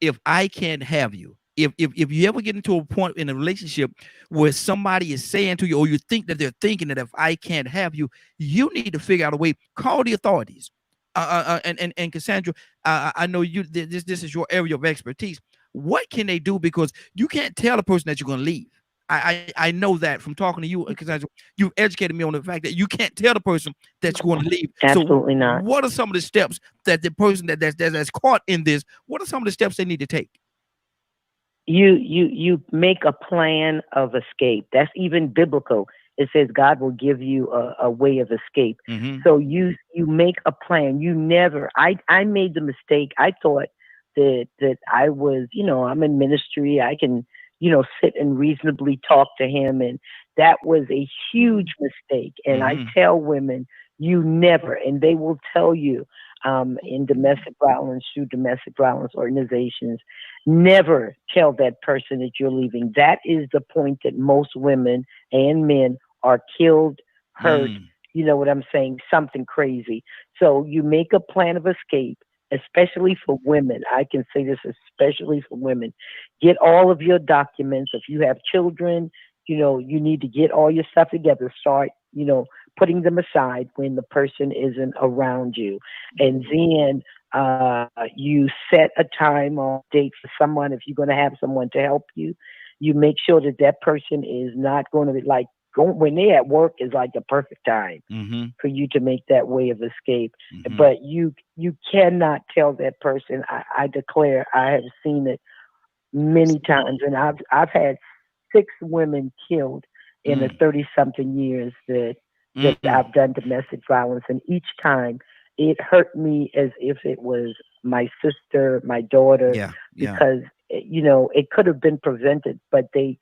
If I can't have you, if you ever get into a point in a relationship where somebody is saying to you, or you think that they're thinking that if I can't have you, you need to figure out a way. Call the authorities. And Cassandra, I know you. This is your area of expertise. What can they do? Because you can't tell a person that you're going to leave. I know that from talking to you, because you've educated me on the fact that you can't tell the person that you're going to leave. Absolutely so not. What are some of the steps that the person that's caught in this? What are some of the steps they need to take? You make a plan of escape. That's even biblical. It says God will give you a way of escape. So you make a plan. You never. I made the mistake. I thought that I was, you know, I'm in ministry. I can, you know, sit and reasonably talk to him. And that was a huge mistake. And I tell women, you never, and they will tell you in domestic violence, through domestic violence organizations, never tell that person that you're leaving. That is the point that most women and men are killed, hurt, you know what I'm saying? Something crazy. So you make a plan of escape. especially for women. I can say this especially for women. Get all of your documents. If you have children, you need to get all your stuff together. Start, putting them aside when the person isn't around you. And then you set a time or date for someone. If you're going to have someone to help you, you make sure that that person is not going to be like, when they're at work is like the perfect time for you to make that way of escape. But you cannot tell that person. I declare, I have seen it many times, and I've had 6 women killed in the 30-something years that I've done domestic violence, and each time it hurt me as if it was my sister, my daughter, because it could have been prevented, but they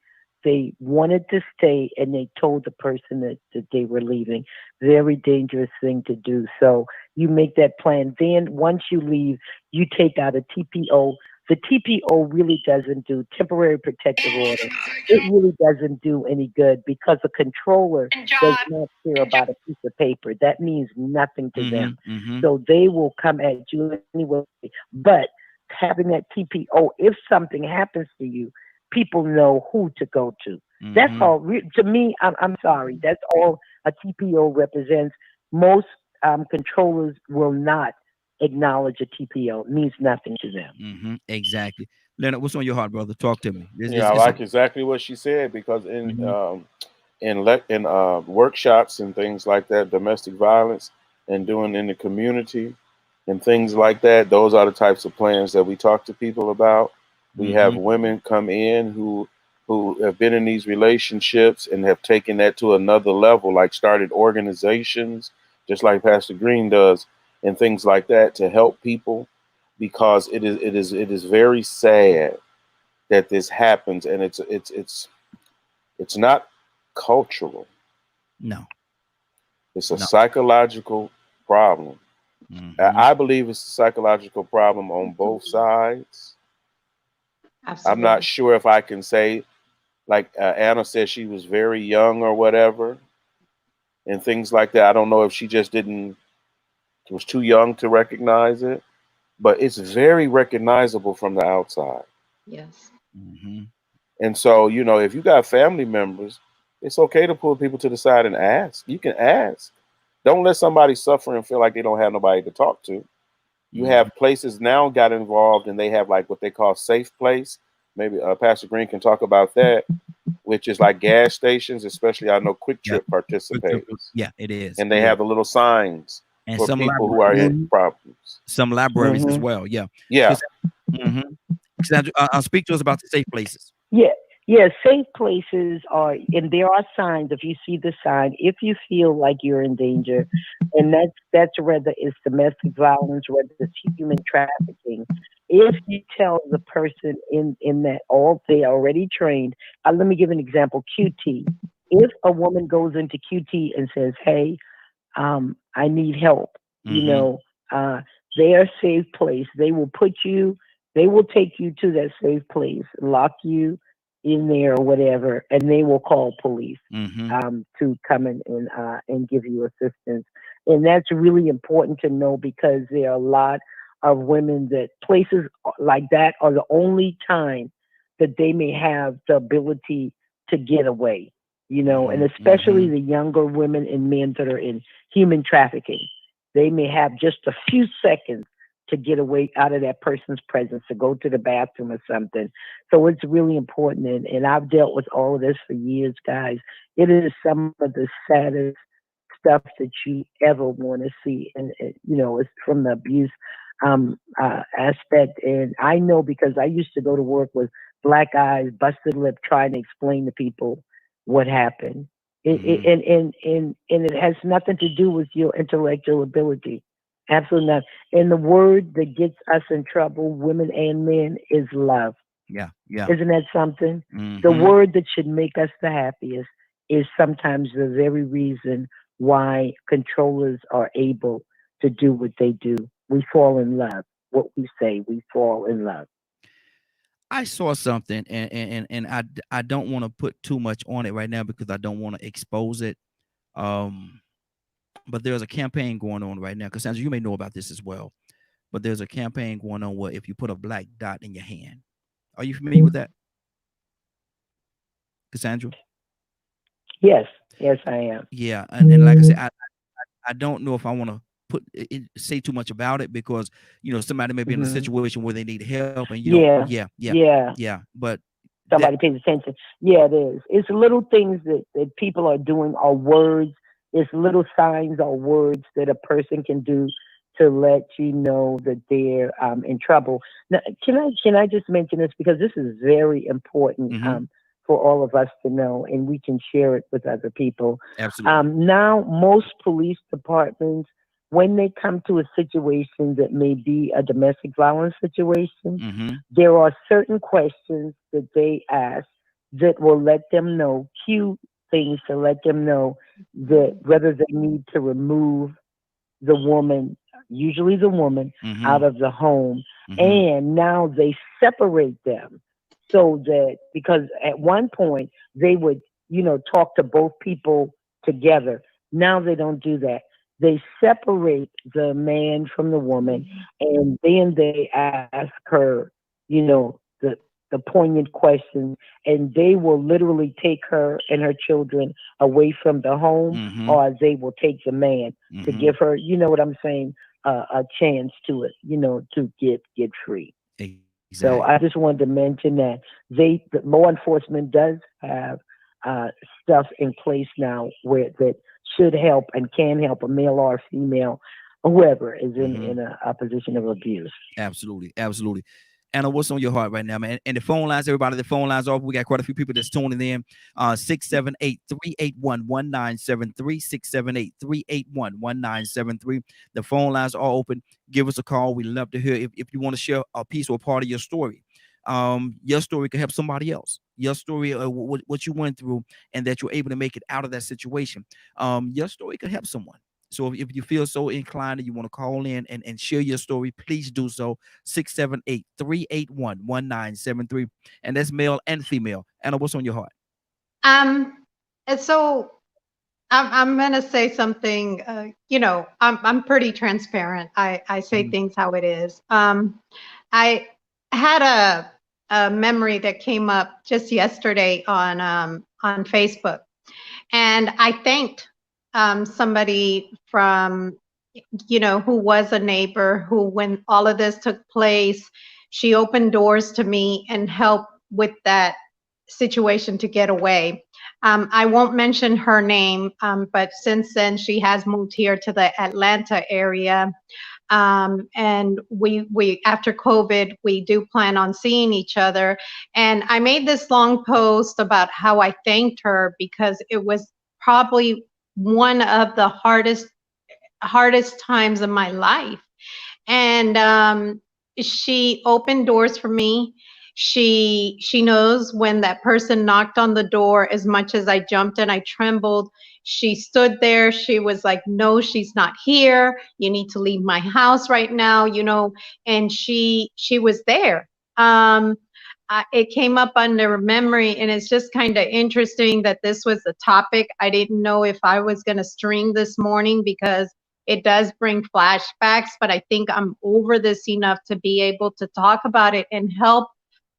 wanted to stay, and they told the person that they were leaving. Very dangerous thing to do. So you make that plan. Then once you leave, you take out a TPO. The TPO really doesn't do, temporary protective order. It really doesn't do any good because the controller does not care about a piece of paper. That means nothing to them. So they will come at you anyway. But having that TPO, if something happens to you, people know who to go to. That's all. To me, I'm sorry. That's all a TPO represents. Most controllers will not acknowledge a TPO. It means nothing to them. Exactly. Leonard, what's on your heart, brother? Talk to me. I like exactly what she said, because in workshops and things like that, domestic violence and doing in the community and things like that, those are the types of plans that we talk to people about. We have women come in who have been in these relationships and have taken that to another level, like started organizations, just like Pastor Green does, and things like that, to help people, because it is very sad that this happens, and it's not cultural. No, it's a psychological problem. I believe it's a psychological problem on both sides. Absolutely. I'm not sure if I can say, like Anna said, she was very young or whatever, and things like that. I don't know if she just was too young to recognize it, but it's very recognizable from the outside. Yes. And so, if you got family members, it's okay to pull people to the side and ask. You can ask. Don't let somebody suffer and feel like they don't have nobody to talk to. You have places now got involved, and they have like what they call safe place. Maybe Pastor Green can talk about that, which is like gas stations, especially I know Quick Trip participates. Yeah, it is. And they have the little signs and for people who are in problems. Some libraries as well. Yeah. Yeah. Speak to us about the safe places. Yeah, safe places are, and there are signs. If you see the sign, if you feel like you're in danger, and that's whether it's domestic violence, whether it's human trafficking. If you tell the person in that they are already trained. Let me give an example. QT. If a woman goes into QT and says, "Hey, I need help," they're a safe place. They will take you to that safe place, lock you in there or whatever, and they will call police to come in and give you assistance. And that's really important to know, because there are a lot of women that places like that are the only time that they may have the ability to get away, and especially the younger women and men that are in human trafficking. They may have just a few seconds to get away out of that person's presence, to go to the bathroom or something. So it's really important. And I've dealt with all of this for years, guys. It is some of the saddest stuff that you ever want to see. And, it's from the abuse aspect. And I know, because I used to go to work with black eyes, busted lip, trying to explain to people what happened. And it has nothing to do with your intellectual ability. Absolutely not. And the word that gets us in trouble, women and men, is love. Yeah. Isn't that something? The word that should make us the happiest is sometimes the very reason why controllers are able to do what they do. We fall in love. What we say, we fall in love. I saw something, and I don't want to put too much on it right now, because I don't want to expose it. But there's a campaign going on right now, Cassandra, you may know about this as well. but there's a campaign going on where if you put a black dot in your hand, are you familiar with that, Cassandra? Yes, yes, I am. Yeah, and like I said, I don't know if I want to say too much about it because somebody may be in a situation where they need help and you don't. Yeah. But somebody pays attention. Yeah, it is. It's little things that people are doing, or words. It's little signs or words that a person can do to let you know that they're in trouble. Now, can I just mention this because this is very important for all of us to know, and we can share it with other people. Absolutely. Now, most police departments, when they come to a situation that may be a domestic violence situation, there are certain questions that they ask that will let them know, cue things to let them know that whether they need to remove the woman, usually the woman, out of the home. And now they separate them so that, because at one point they would, talk to both people together. Now they don't do that. They separate the man from the woman, and then they ask her, the poignant questions, and they will literally take her and her children away from the home, or they will take the man to give her, you know what I'm saying, a chance to it, to get free. Exactly. So I just wanted to mention that the law enforcement does have stuff in place now where that should help and can help a male or female, whoever is in a position of abuse. Absolutely. Anna, what's on your heart right now, man? And the phone lines, everybody, the phone lines off. We got quite a few people that's tuning in. 678-381-1973, 678-381-1973. The phone lines are open. Give us a call. We love to hear if you want to share a piece or part of your story. Your story could help somebody else. Your story, what you went through, and that you're able to make it out of that situation. Your story could help someone. So if you feel so inclined and you want to call in and share your story, please do so. 678-381-1973. And that's male and female. Anna, what's on your heart? And so I'm gonna say something. I'm pretty transparent. I say things how it is. I had a memory that came up just yesterday on Facebook, and I thanked somebody from, who was a neighbor who, when all of this took place, she opened doors to me and helped with that situation to get away. I won't mention her name, but since then she has moved here to the Atlanta area. And we after COVID, we do plan on seeing each other. And I made this long post about how I thanked her because it was probably one of the hardest times of my life. And she opened doors for me. She knows when that person knocked on the door, as much as I jumped and I trembled, she stood there. She was like, no, she's not here. You need to leave my house right now, and she was there. It came up under memory, and it's just kind of interesting that this was the topic. I didn't know if I was going to stream this morning because it does bring flashbacks, but I think I'm over this enough to be able to talk about it and help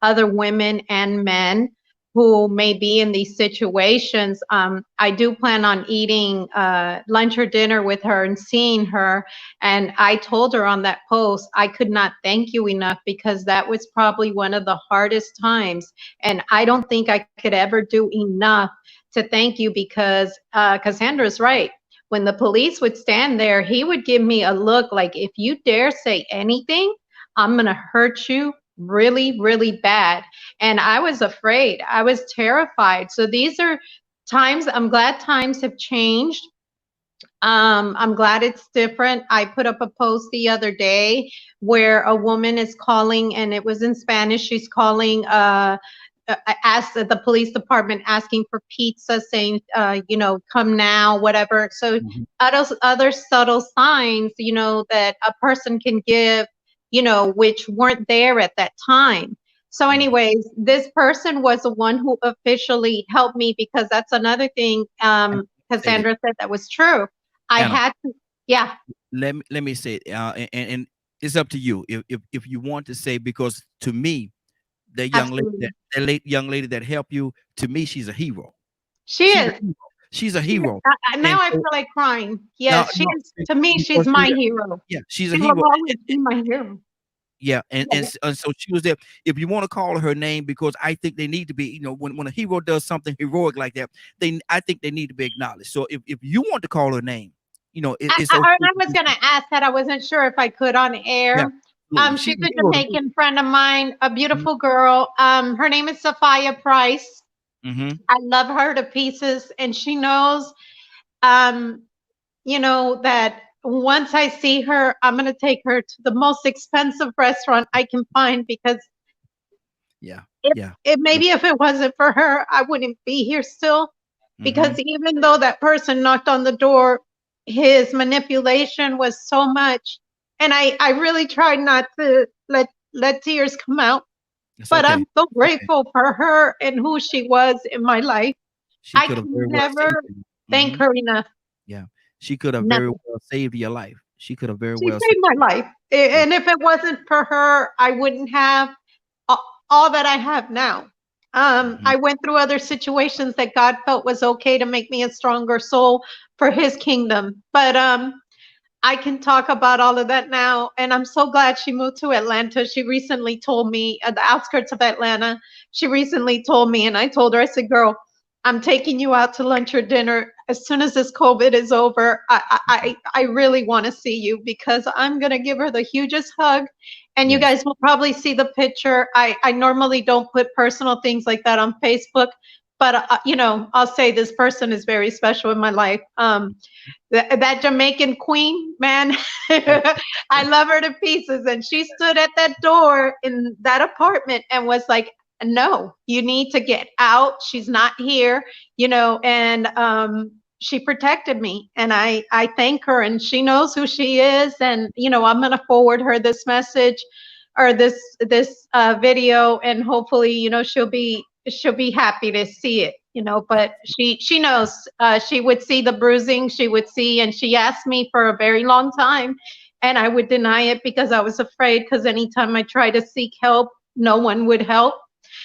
other women and men who may be in these situations. I do plan on eating lunch or dinner with her and seeing her. And I told her on that post, I could not thank you enough because that was probably one of the hardest times. And I don't think I could ever do enough to thank you because Cassandra's right. When the police would stand there, he would give me a look like, if you dare say anything, I'm going to hurt you really, really bad. And I was afraid. I was terrified. So these are times, I'm glad times have changed. I'm glad it's different. I put up a post the other day where a woman is calling, and it was in Spanish. She's calling, asked the police department, asking for pizza, saying, come now, whatever. So other subtle signs, that a person can give, which weren't there at that time. So anyways, this person was the one who officially helped me, because that's another thing Cassandra said that was true. I Anna, had to, yeah. Let me say, and It's up to you if you want to say, because to me, that young lady Absolutely. that late young lady that helped you, to me, she's a hero. She She's a is. hero. She's a She is. hero. Now And I feel so like crying. now, Yes, she no, is. To me, she's because my hero. yeah, she's a She will hero. always be my hero. Yeah, Yeah. and so she was there. If you want to call her name, because I think they need to be, when a hero does something heroic like that, I think they need to be acknowledged. So if you want to call her name, it's okay I to was do going so. to ask that. I wasn't sure if I could on Yeah, air. absolutely. She's She's a a hero to me. Jamaican friend of mine, a Mhm, beautiful girl. Her name is Sophia Price. mhm. I love her to pieces, and she knows, um, that once I see her, I'm going to take her to the most expensive restaurant I can find, because Yeah, if yeah, yeah. maybe if it wasn't for her, I wouldn't be here still. Because Mhm. even though that person knocked on the door, his manipulation was so much, and I really tried not to let tears come out. It's But okay. I'm so It's okay. grateful for her and who she was in my life. She I could have can very well saved never you. thank Mhm. her enough. Yeah, she could have very Never. well saved your life. She could have very She well saved. saved my life. Yeah. And if it wasn't for her, I wouldn't have a- all that I have now. Mhm. I went through other situations that God felt was okay to make me a stronger soul for his kingdom. But I can talk about all of that now. And I'm so glad she moved to Atlanta. She recently told me, at the outskirts of Atlanta, she recently told me, and I told her, I said, girl, I'm taking you out to lunch or dinner. As soon as this COVID is over, I really want to see you, because I'm going to give her the hugest hug. And you Yes. guys will probably see the picture. I normally don't put personal things like that on Facebook, but, I'll say this person is very special in my life. That Jamaican queen, man, I love her to pieces. And she stood at that door in that apartment and was like, no, you need to get out. She's not here, and she protected me. And I thank her, and she knows who she is. And, I'm going to forward her this message, or this video, and hopefully, she'll be happy to see it. But she knows. She would see the bruising, she would see, and she asked me for a very long time, and I would deny it because I was afraid, because anytime I tried to seek help, no one would help.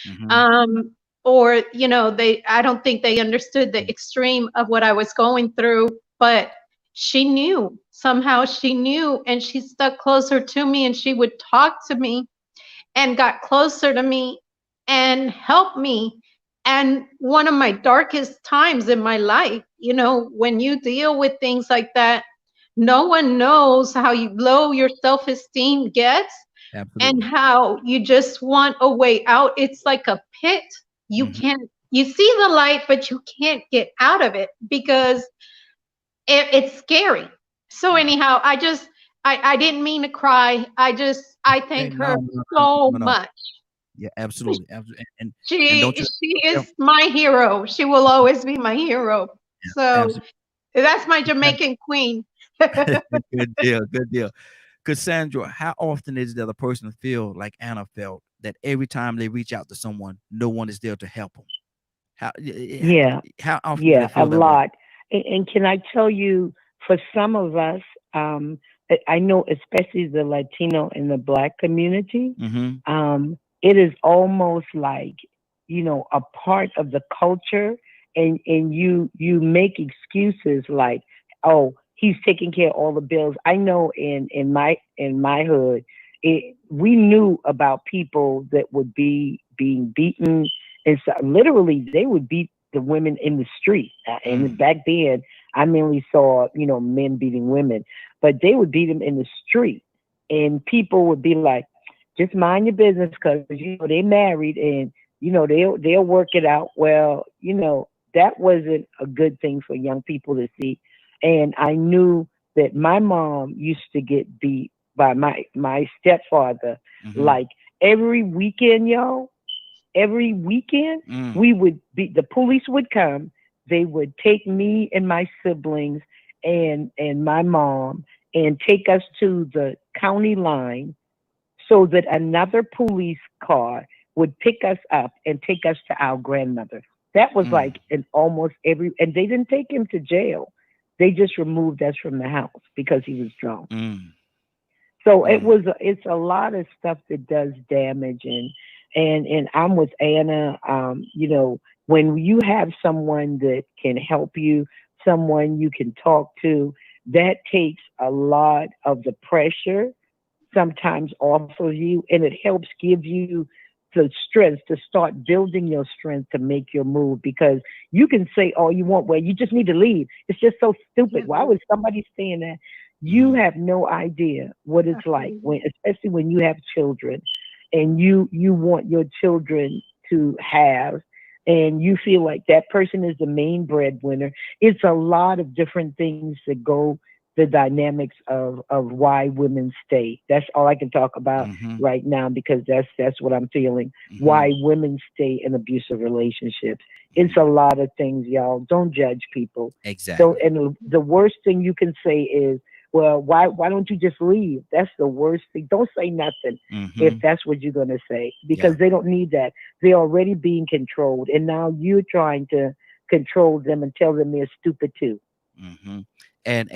Mhm. um or I don't think they understood the extreme of what I was going through. But she knew, somehow she knew, and she stuck closer to me, and she would talk to me and got closer to me and helped me. And one of my darkest times in my life, when you deal with things like that, no one knows how low your self-esteem gets, and Absolutely. how you just want a way out. It's like a pit. Mhm. You see the light, but you can't get out of it, because it's scary. So Yeah. anyhow, I didn't mean to cry. I Hey, thank her no, no, no, so no, no. much. Yeah, absolutely, absolutely, and She don't you she ever is my hero. She will always be my hero. yeah, So that's my absolutely. Jamaican queen. Good deal, good deal. Cassandra, how often is it that a person feel like Anna felt, that every time they reach out to someone, no one is there to help them? How Yeah, how often do they yeah, a feel that way? lot. And can I tell you, for some of us, I know, especially the Latino and the Black community, Mhm. it is almost like, a part of the culture, and you make excuses like, oh, he's taking care of all the bills. I know in my hood, we knew about people that would be being beaten, and so literally they would beat the women in the street. And Mm. back then, I mainly saw, men beating women, but they would beat them in the street. And people would be like, just mind your business, because, they married, and, they'll work it out. Well, that wasn't a good thing for young people to see. And I knew that my mom used to get beat by my stepfather, Mhm. like every weekend, y'all. Every weekend, Mm. we would be the police would come. They would take me and my siblings and my mom and take us to the county line, so that another police car would pick us up and take us to our grandmother. That was Mm. like in almost every, and they didn't take him to jail. They just removed us from the house because he was drunk. Mm. So it's a lot of stuff that does damage, and I'm with Anna. You know, when you have someone that can help you, someone you can talk to, that takes a lot of the pressure sometimes off of you, and it helps give you the strength to start building your strength to make your move, because you can say all you want, well, you just need to leave. It's just so stupid. Why would somebody saying that? You have no idea what it's like when, especially when you have children, and you want your children to have, and you feel like that person is the main breadwinner. It's a lot of different things that go, the dynamics of why women stay. That's all I can talk about right now, because that's what I'm feeling. Why women stay in abusive relationships. It's a lot of things, y'all. Don't judge people. Exactly. So, and the worst thing you can say is, well, why don't you just leave? That's the worst thing. Don't say nothing if that's what you're gonna say, because they don't need that. They're already being controlled, and now you're trying to control them and tell them they're stupid too. And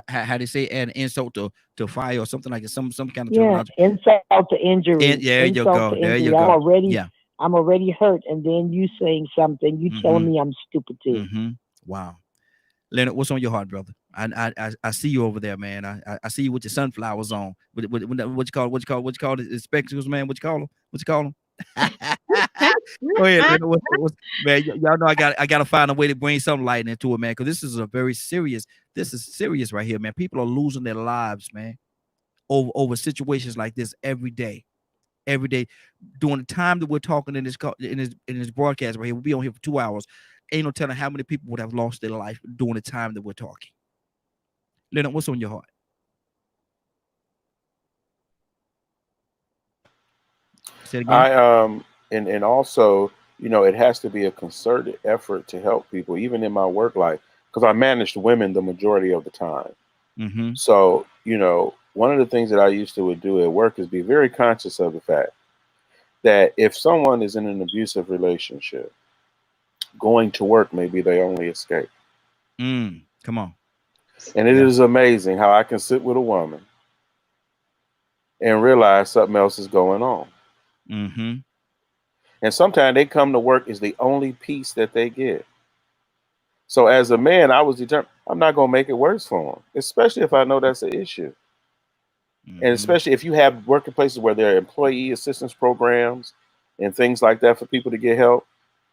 how do you say, an insult to fire or something like that, some kind of Yeah, terminology. insult to injury. And there you Insult go. to There injury. you go. Yeah. I'm already hurt, and then you saying something, you telling me I'm stupid too. Wow. Leonard, what's on your heart, brother? I see you over there, man. I see you with your sunflowers on. What you call it? Spectacles, man. What you call them? Go ahead, Leonard. Man, y'all know I gotta find a way to bring some light into it, man. Because this is a very serious. This is serious right here, man. People are losing their lives, man, over situations like this every day. Every day, during the time that we're talking in this broadcast right here, we'll be on here for 2 hours. Ain't no telling how many people would have lost their life during the time that we're talking. Leonard, what's on your heart? Say it again. And also, you know, it has to be a concerted effort to help people, even in my work life, because I managed women the majority of the time. So, you know, one of the things that I used to do at work is be very conscious of the fact that if someone is in an abusive relationship, going to work may be their only escape. Come on. And it is amazing how I can sit with a woman and realize something else is going on. And sometimes they come to work is the only peace that they get. So as a man, I was determined, I'm not going to make it worse for them, especially if I know that's an issue. And especially if you have workplaces where there are employee assistance programs and things like that for people to get help.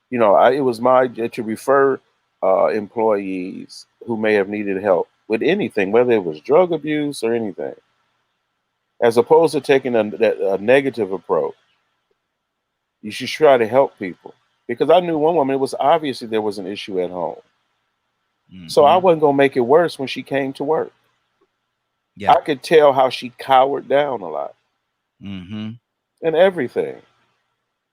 You know, it was my job to refer employees who may have needed help with anything, whether it was drug abuse or anything, as opposed to taking a negative approach. You should try to help people, because I knew one woman, it was obviously there was an issue at home. So I wasn't going to make it worse when she came to work. I could tell how she cowered down a lot and everything.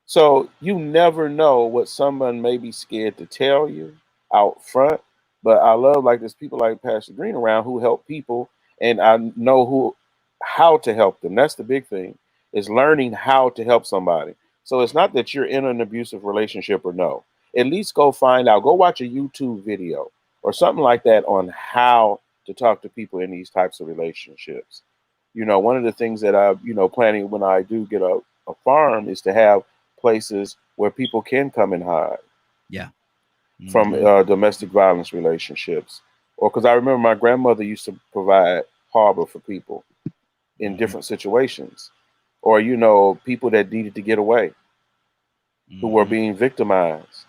So you never know what someone may be scared to tell you out front. But I love, like, there's people like Pastor Green around who help people, and I know how to help them. That's the big thing, is learning how to help somebody. So it's not that you're in an abusive relationship or no. At least go find out. Go watch a YouTube video or something like that on how to talk to people in these types of relationships. You know, one of the things that I'm, planning when I do get a farm is to have places where people can come and hide. From domestic violence relationships. Or because I remember my grandmother used to provide harbor for people in different situations. Or, people that needed to get away, who were being victimized.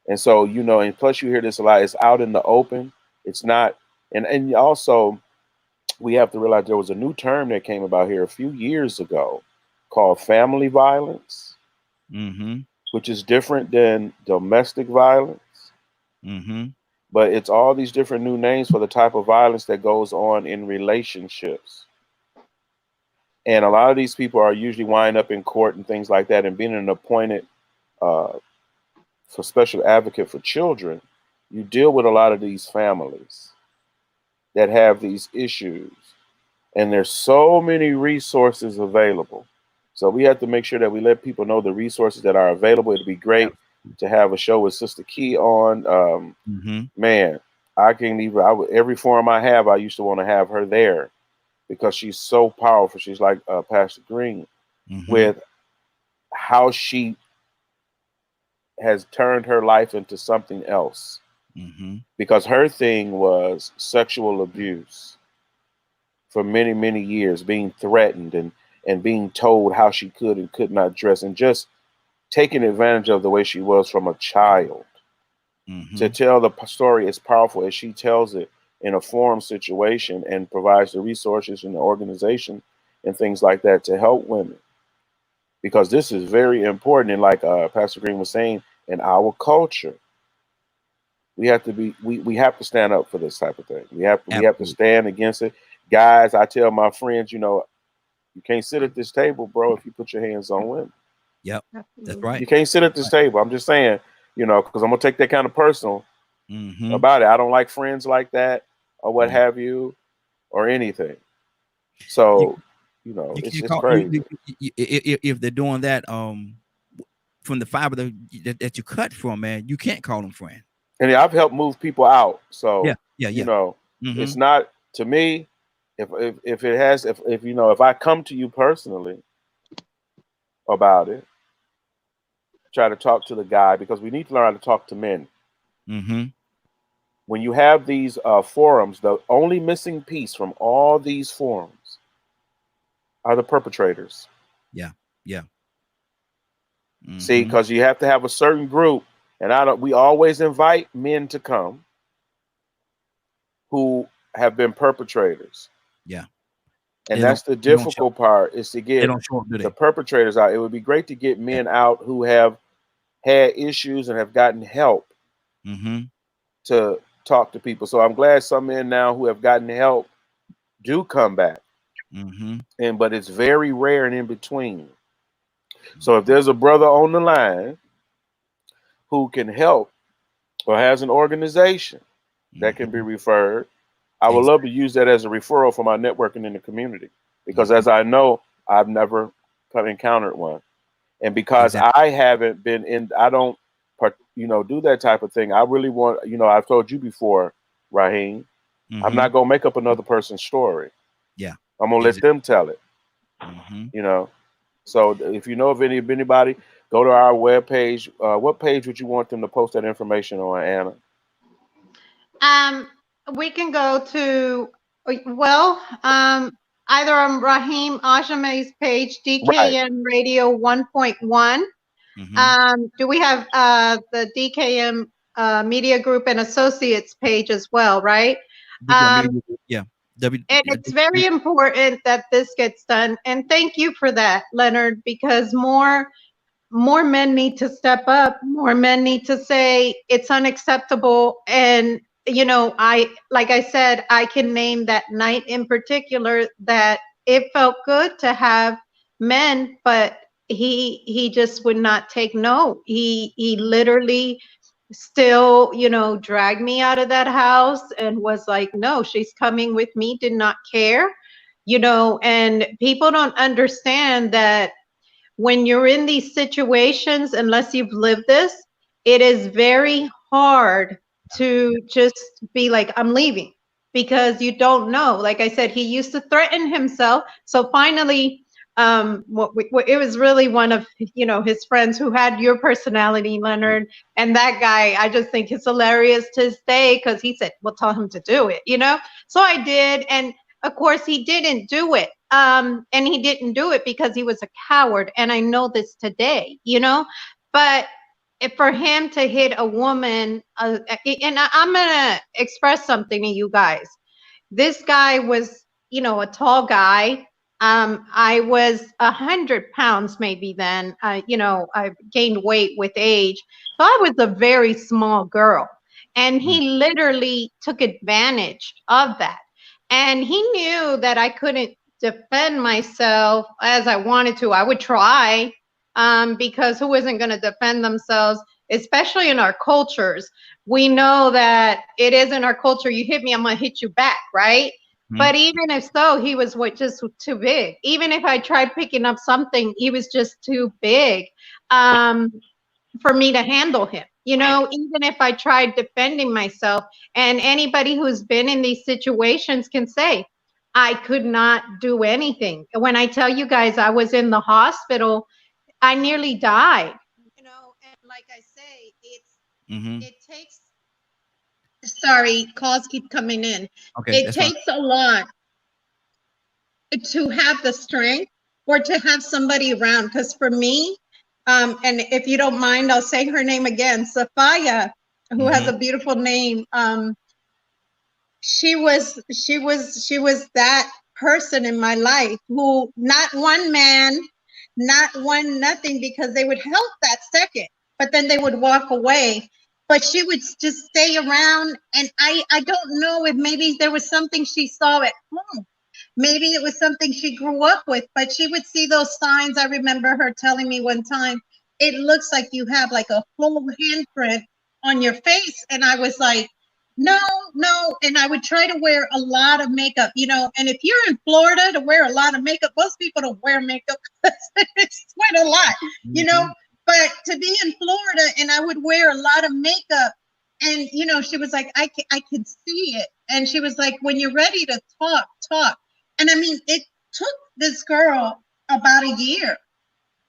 And so, and plus you hear this a lot, it's out in the open. It's not, and also we have to realize there was a new term that came about here a few years ago called family violence, which is different than domestic violence. But it's all these different new names for the type of violence that goes on in relationships. And a lot of these people are usually wind up in court and things like that, and being an appointed for special advocate for children, you deal with a lot of these families that have these issues, and there's so many resources available. So we have to make sure that we let people know the resources that are available. It'd be great to have a show with Sister Key on. Man, I can't even, every forum I have, I used to want to have her there, because she's so powerful. She's like Pastor Green with how she has turned her life into something else. Because her thing was sexual abuse for many, many years, being threatened and being told how she could and could not dress, and just taking advantage of the way she was from a child. To tell the story as powerful as she tells it in a forum situation, and provides the resources and the organization and things like that to help women. Because this is very important. And like Pastor Green was saying, in our culture, we have to be, we have to stand up for this type of thing. We have to stand against it. Guys, I tell my friends, you know, you can't sit at this table, bro, if you put your hands on women. Yep, that's right. You can't sit at this table. I'm just saying, you know, because I'm gonna take that kind of personal about it. I don't like friends like that or what have you, or anything. So, you know, it's crazy. If they're doing that, from the fiber that you cut from, man, you can't call them friend. And I've helped move people out. So you know, it's not, to me, if it has, if you know, if I come to you personally about it, try to talk to the guy, because we need to learn how to talk to men. When you have these forums, the only missing piece from all these forums are the perpetrators. See, because you have to have a certain group, and we always invite men to come who have been perpetrators. And that's the difficult part, is to get the perpetrators out. It would be great to get men out who have had issues and have gotten help to talk to people. So I'm glad some men now who have gotten help do come back. But it's very rare and in between. So if there's a brother on the line who can help or has an organization that can be referred, I would love to use that as a referral for my networking in the community, because as I know, I've never encountered one. And because I haven't been in, I don't, you know, do that type of thing. I really want, you know, I've told you before, Raheem, I'm not going to make up another person's story. I'm going to let them tell it, you know. So if you know of anybody, go to our webpage. What page would you want them to post that information on, Anna? We can go to, well, either on Raheem Ajame's page, DKM Radio 1.1. Do we have the DKM Media Group and Associates page as well, right? And it's very important that this gets done. And thank you for that, Leonard, because more men need to step up. More men need to say it's unacceptable. And you know, like I said, I can name that night in particular that it felt good to have men, but he just would not take no. He literally still, you know, dragged me out of that house and was like, no, she's coming with me, did not care, you know. And people don't understand that when you're in these situations, unless you've lived this, it is very hard to just be like, I'm leaving, because you don't know. Like I said, he used to threaten himself. So finally, it was really one of, you know, his friends who had your personality, Leonard. And that guy, I just think it's hilarious to this day, because he said, well, tell him to do it, you know? So I did. And of course, he didn't do it. And he didn't do it because he was a coward. And I know this today, you know? But for him to hit a woman, and I'm going to express something to you guys. This guy was, you know, a tall guy. I was 100 pounds maybe then. You know, I gained weight with age. So I was a very small girl. And he literally took advantage of that. And he knew that I couldn't defend myself as I wanted to. I would try. Because who isn't going to defend themselves, especially in our cultures? We know that it is in our culture. You hit me, I'm going to hit you back, right? But even if so, he was just too big. Even if I tried picking up something, he was just too big for me to handle him. You know, even if I tried defending myself, and anybody who's been in these situations can say, I could not do anything. When I tell you guys I was in the hospital, I nearly died. You know, and like I say, it takes, sorry, calls keep coming in. Okay, It that's fine. takes a lot to have the strength or to have somebody around. Because for me, and if you don't mind, I'll say her name again, Sophia, who has a beautiful name. She was that person in my life who, not one man, not one nothing, because they would help that second, but then they would walk away. But she would just stay around, and I don't know if maybe there was something she saw at home. Maybe it was something she grew up with, but she would see those signs. I remember her telling me one time, it looks like you have like a whole handprint on your face. And I was like, no, no. And I would try to wear a lot of makeup, you know. And if you're in Florida, to wear a lot of makeup, most people don't wear makeup because it's quite a lot, you know. But to be in Florida, and I would wear a lot of makeup, and you know, she was like, I could see it. And she was like, when you're ready to talk, talk. And I mean, it took this girl about a year,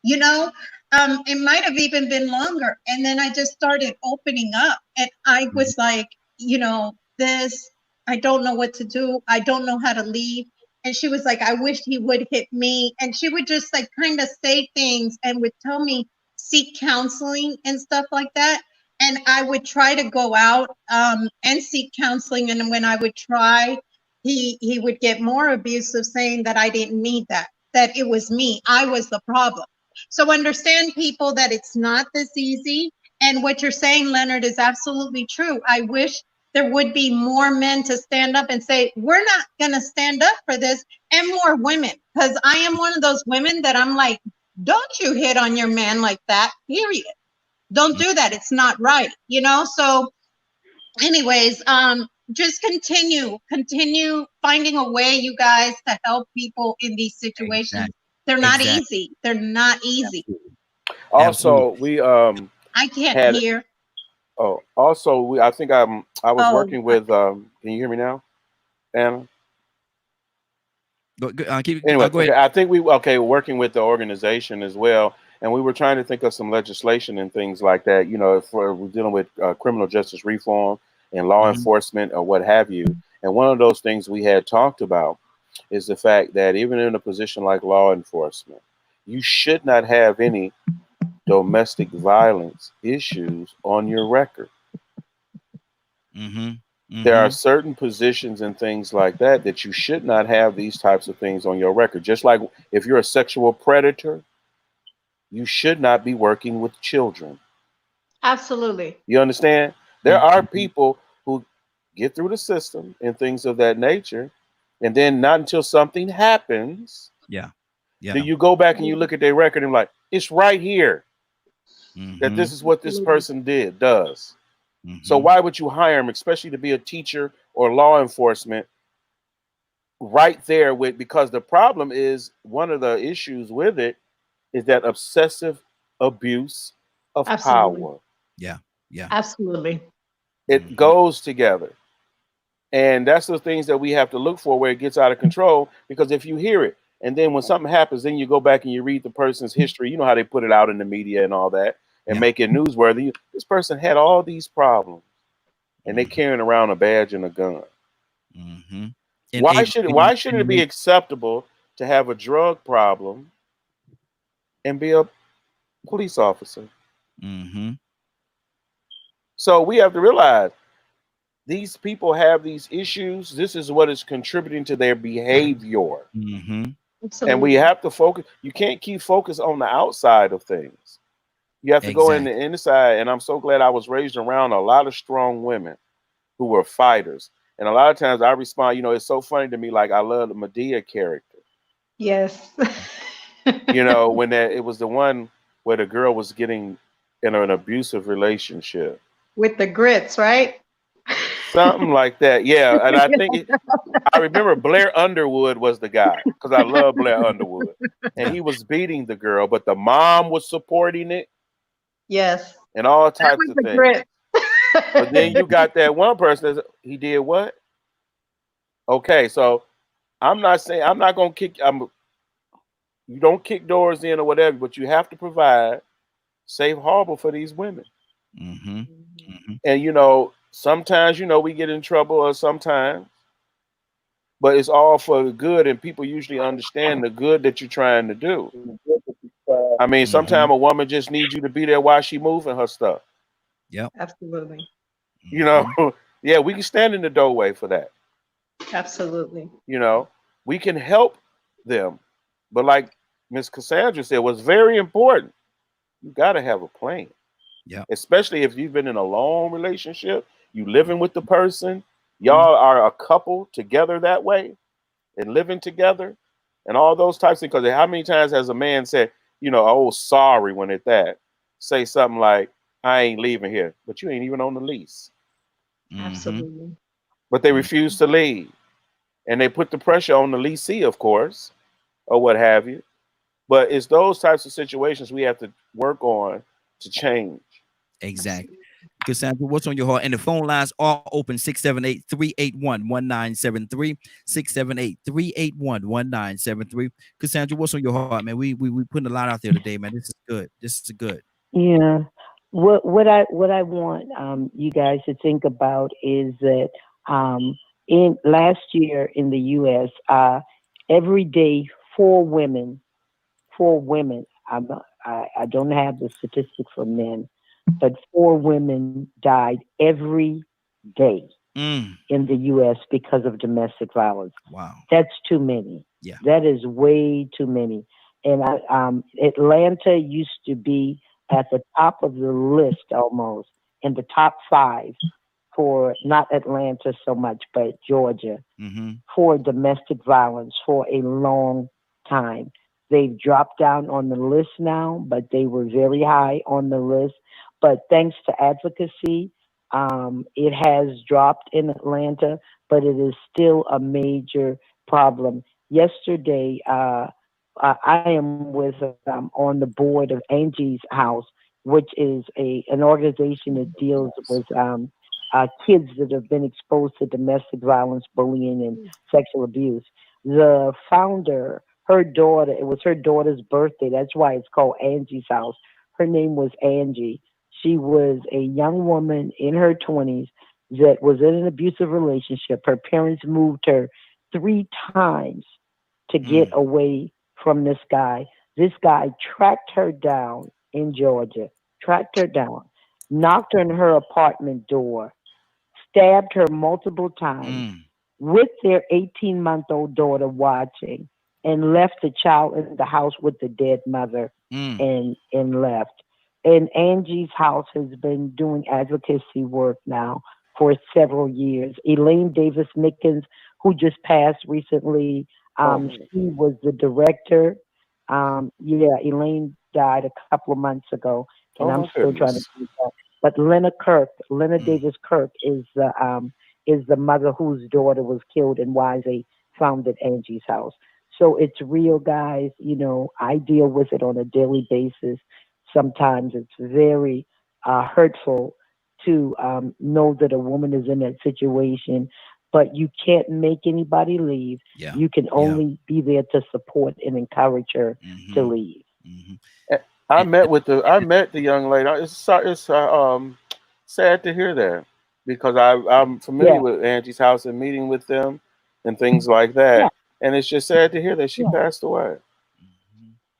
you know. It might have even been longer. And then I just started opening up, and I was like, you know, I don't know what to do. I don't know how to leave. And she was like, I wish he would hit me. And she would just like kind of say things and would tell me seek counseling and stuff like that. And I would try to go out and seek counseling. And when I would try, he would get more abusive, saying that I didn't need that it was me. I was the problem. So understand, people, that it's not this easy. And what you're saying, Leonard, is absolutely true. I wish there would be more men to stand up and say, we're not going to stand up for this, and more women, because I am one of those women that I'm like, don't you hit on your man like that, period. Don't do that. It's not right, you know? So anyways, just continue finding a way, you guys, to help people in these situations. Exactly. They're not easy. They're not easy. Also, we I can't hear. Oh, also, I think I was working with. Can you hear me now, Anna? Go Anyway, ahead. I think working with the organization as well, and we were trying to think of some legislation and things like that. You know, we're dealing with criminal justice reform and law enforcement or what have you. And one of those things we had talked about is the fact that even in a position like law enforcement, you should not have any domestic violence issues on your record. There are certain positions and things like that you should not have these types of things on your record. Just like if you're a sexual predator, you should not be working with children. Absolutely. You understand? There are people who get through the system and things of that nature, and then not until something happens, do you go back and you look at their record and like, it's right here that this is what this person does. So why would you hire him, especially to be a teacher or law enforcement, right there with? Because the problem is, one of the issues with it is that obsessive abuse of power. Yeah. Absolutely. It goes together. And that's the things that we have to look for where it gets out of control. Because if you hear it, and then when something happens, then you go back and you read the person's history. You know how they put it out in the media and all that, and make it newsworthy. This person had all these problems, and they carrying around a badge and a gun. Why shouldn't it be acceptable to have a drug problem and be a police officer? So we have to realize these people have these issues. This is what is contributing to their behavior. And we have to focus. You can't keep focus on the outside of things. You have to go in the inside. And I'm so glad I was raised around a lot of strong women who were fighters. And a lot of times I respond, you know, it's so funny to me. Like, I love the Medea character. Yes. You know, when it was the one where the girl was getting in an abusive relationship. With the grits, right? Something like that. Yeah. And I think I remember Blair Underwood was the guy, because I love Blair Underwood. And he was beating the girl, but the mom was supporting it. Yes. And all types of things. But then you got that one person that he did what? Okay, so I'm not saying I'm not gonna kick. You don't kick doors in or whatever, but you have to provide safe harbor for these women. Mm-hmm. Mm-hmm. And you know, sometimes we get in trouble, or sometimes, but it's all for the good, and people usually understand the good that you're trying to do. I mean, sometimes a woman just needs you to be there while she moving her stuff. Yep. Absolutely. You know, yeah, we can stand in the doorway for that. Absolutely. You know, we can help them, but like Miss Cassandra said, what's very important, you got to have a plan. Yeah. Especially if you've been in a long relationship, you living with the person, y'all are a couple together that way, and living together, and all those types of things. Because how many times has a man said, oh, sorry when at that, say something like, I ain't leaving here, but you ain't even on the lease. Absolutely. But they refuse to leave. And they put the pressure on the leasee, of course, or what have you. But it's those types of situations we have to work on to change. Exactly. Cassandra, what's on your heart? And the phone lines are open, 678-381-1973, 678-381-1973. Cassandra, what's on your heart, man? We putting a lot out there today, man. This is good. This is good. Yeah. What I want you guys to think about is that in last year in the U.S. Every day 4 women. I don't have the statistic for men, but 4 women died every day in the U.S. because of domestic violence. Wow, that's too many. Yeah, that is way too many. And Atlanta used to be at the top of the list, almost in the top 5 for not Atlanta so much, but Georgia, for domestic violence for a long time. They've dropped down on the list now, but they were very high on the list. But thanks to advocacy, it has dropped in Atlanta, but it is still a major problem. Yesterday, I am with on the board of Angie's House, which is an organization that deals with kids that have been exposed to domestic violence, bullying, and sexual abuse. The founder, her daughter, it was her daughter's birthday. That's why it's called Angie's House. Her name was Angie. She was a young woman in her 20s that was in an abusive relationship. Her parents moved her 3 times to get away from this guy. This guy tracked her down in Georgia, knocked on her apartment door, stabbed her multiple times with their 18-month-old daughter watching, and left the child in the house with the dead mother and left. And Angie's House has been doing advocacy work now for several years. Elaine Davis Nickens, who just passed recently, she was the director. Elaine died a couple of months ago, and I'm still trying to do that. But Lena Davis Kirk is the mother whose daughter was killed and why they founded Angie's House. So it's real, guys. I deal with it on a daily basis. Sometimes it's very hurtful to know that a woman is in that situation, but you can't make anybody leave. Yeah. You can only be there to support and encourage her to leave. I met the young lady. It's sad to hear that, because I'm familiar with Angie's House and meeting with them and things like that. Yeah. And it's just sad to hear that she passed away.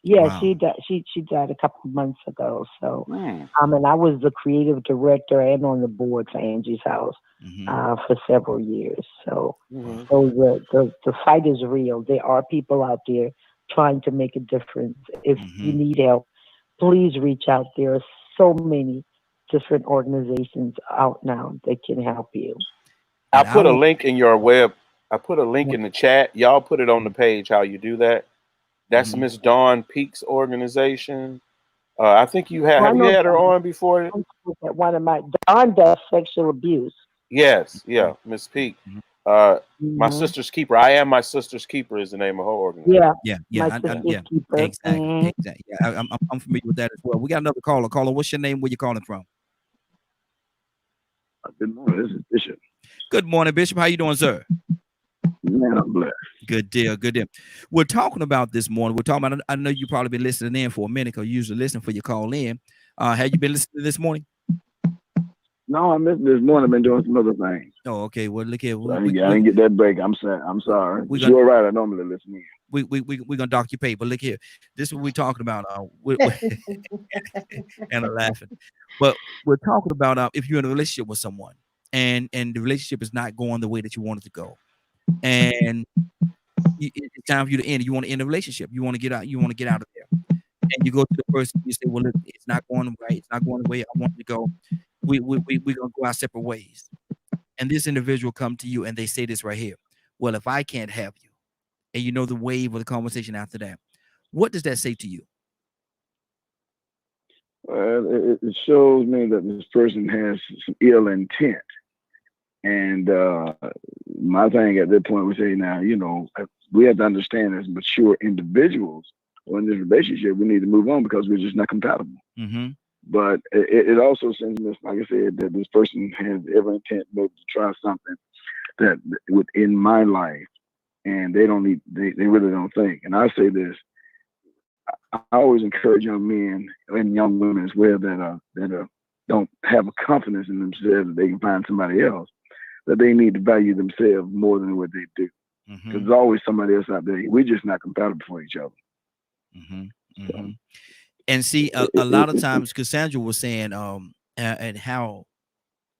Yeah, Wow. she died a couple of months ago. So, and I was the creative director and on the board for Angie's House for several years. So, the fight is real. There are people out there trying to make a difference. If you need help, please reach out. There are so many different organizations out now that can help you. I put a link in your web. I put a link in the chat. Y'all put it on the page how you do that. That's Miss Dawn Peaks organization. I think you have you had her on before? One of my Dawn does sexual abuse. Yes, yeah, Miss Peak. My Sister's Keeper. I Am My Sister's Keeper is the name of her organization. Yeah. Keeper. Exactly. Yeah, I'm familiar with that as well. We got another caller. Caller, what's your name? Where you calling from? Good morning. This is Bishop. Good morning, Bishop. How you doing, sir? Man, I'm blessed. Good deal. Good deal. We're talking about this morning. We're talking about, I know you probably been listening in for a minute because you usually listen for your call in. Have you been listening this morning? No, I missed this morning. I've been doing some other things. Oh, okay. Well, look here. So I didn't get that break. I'm sorry. But you're right. I normally listen in. We're gonna dock your pay, but look here. This is what we're talking about. And I'm laughing. But we're talking about if you're in a relationship with someone and the relationship is not going the way that you want it to go, and it's time for you to end. You want to end the relationship. You want to get out. You want to get out of there. And you go to the person. You say, "Well, look, it's not going right. It's not going the way I want it to go. We're gonna go our separate ways." And this individual come to you and they say this right here. Well, if I can't have you, and you know the wave of the conversation after that, what does that say to you? It shows me that this person has some ill intent. And my thing at that point, we say now, we have to understand as mature individuals or in this relationship, we need to move on because we're just not compatible. Mm-hmm. But it also sends me, like I said, that this person has every intent maybe to try something that within my life, and they really don't think. And I say this, I always encourage young men and young women as well that don't have a confidence in themselves that they can find somebody else, that they need to value themselves more than what they do. Because there's always somebody else out there. We're just not compatible for each other. Mm-hmm. Mm-hmm. And see, a lot of times, Cassandra was saying, and how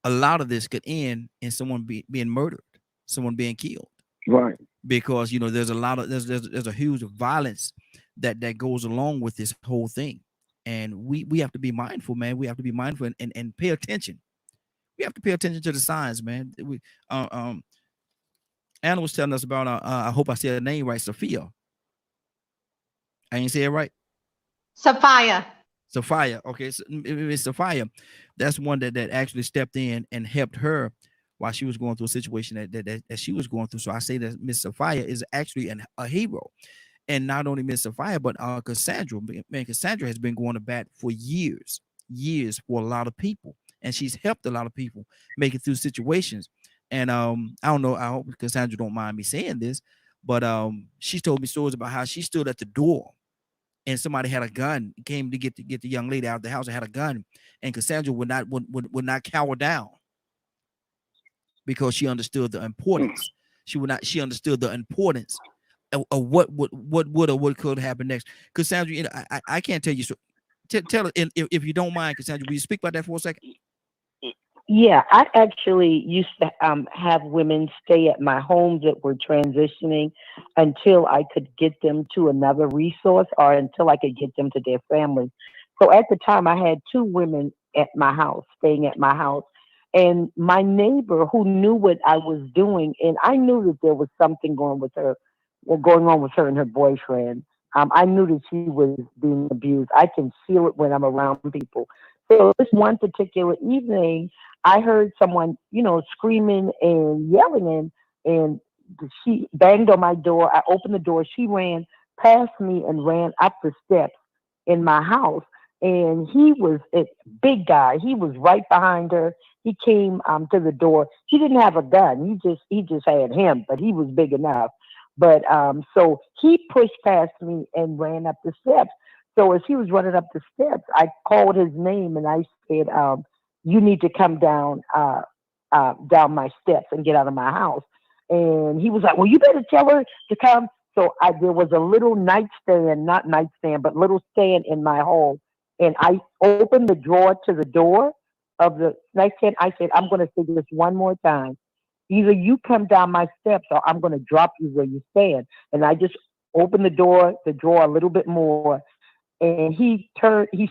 a lot of this could end in someone being murdered, someone being killed, right? Because there's a huge violence that goes along with this whole thing, and we have to be mindful, man. We have to be mindful and pay attention. We have to pay attention to the signs, man. Anna was telling us about, I hope I said her name right, Sophia. I ain't say it right. Sophia. Okay, so Miss Sophia, that's one that actually stepped in and helped her while she was going through a situation that she was going through. So I say that Miss Sophia is actually a hero, and not only Miss Sophia, but Cassandra. Man, Cassandra has been going to bat for years for a lot of people, and she's helped a lot of people make it through situations. And I don't know. I hope Cassandra don't mind me saying this, but she told me stories about how she stood at the door. And somebody had a gun, came to get the young lady out of the house and had a gun, and Cassandra would not cower down because she understood the importance. She understood the importance of what would or what could happen next. Cassandra, I can't tell you. So tell it if you don't mind, Cassandra. Will you speak about that for a second? Yeah, I actually used to have women stay at my home that were transitioning until I could get them to another resource or until I could get them to their families. So at the time, I had 2 women at my house, staying at my house. And my neighbor who knew what I was doing, and I knew that there was something going on with her and her boyfriend. I knew that she was being abused. I can feel it when I'm around people. So this one particular evening, I heard someone, screaming and yelling, and she banged on my door. I opened the door. She ran past me and ran up the steps in my house. And he was a big guy. He was right behind her. He came to the door. He didn't have a gun. He just had him, but he was big enough. But so he pushed past me and ran up the steps. So as he was running up the steps, I called his name and I said, "You need to come down my steps and get out of my house." And he was like, "Well, you better tell her to come." So there was a little not nightstand, but little stand in my hall. And I opened the drawer to the door of the nightstand. I said, "I'm going to say this one more time. Either you come down my steps or I'm going to drop you where you stand." And I just opened the drawer a little bit more. And he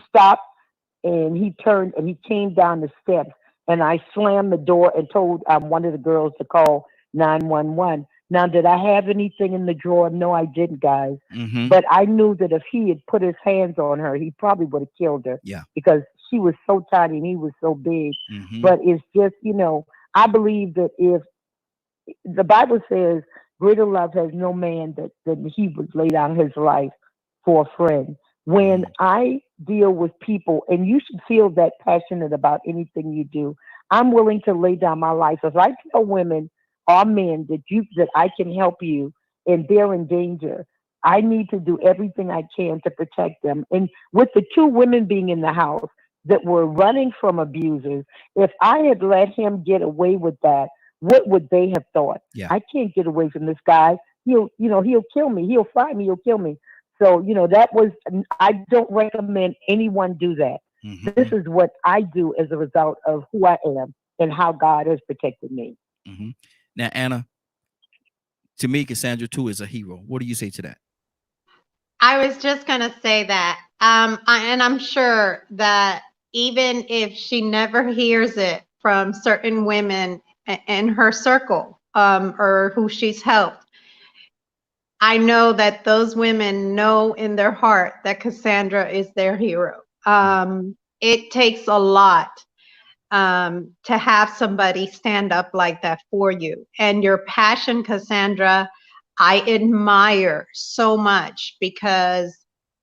stopped, and he turned, and he came down the steps. And I slammed the door and told one of the girls to call 911. Now, did I have anything in the drawer? No, I didn't, guys. Mm-hmm. But I knew that if he had put his hands on her, he probably would have killed her. Yeah. Because she was so tiny and he was so big. Mm-hmm. But it's just, I believe that if the Bible says greater love has no man that he would lay down his life for a friend. When I deal with people, and you should feel that passionate about anything you do, I'm willing to lay down my life. If I tell women, are men that I can help you, and they're in danger. I need to do everything I can to protect them. And with the two women being in the house that were running from abusers, if I had let him get away with that, what would they have thought? Yeah. I can't get away from this guy. He'll kill me. He'll find me. He'll kill me. So, I don't recommend anyone do that. Mhm. This is what I do as a result of who I am and how God has protected me. Mhm. Now, Anna, to me, Cassandra too is a hero. What do you say to that? I was just going to say that. And I'm sure that even if she never hears it from certain women in her circle, or who she's helped, I know that those women know in their heart that Cassandra is their hero. It takes a lot to have somebody stand up like that for you. And your passion, Cassandra, I admire so much, because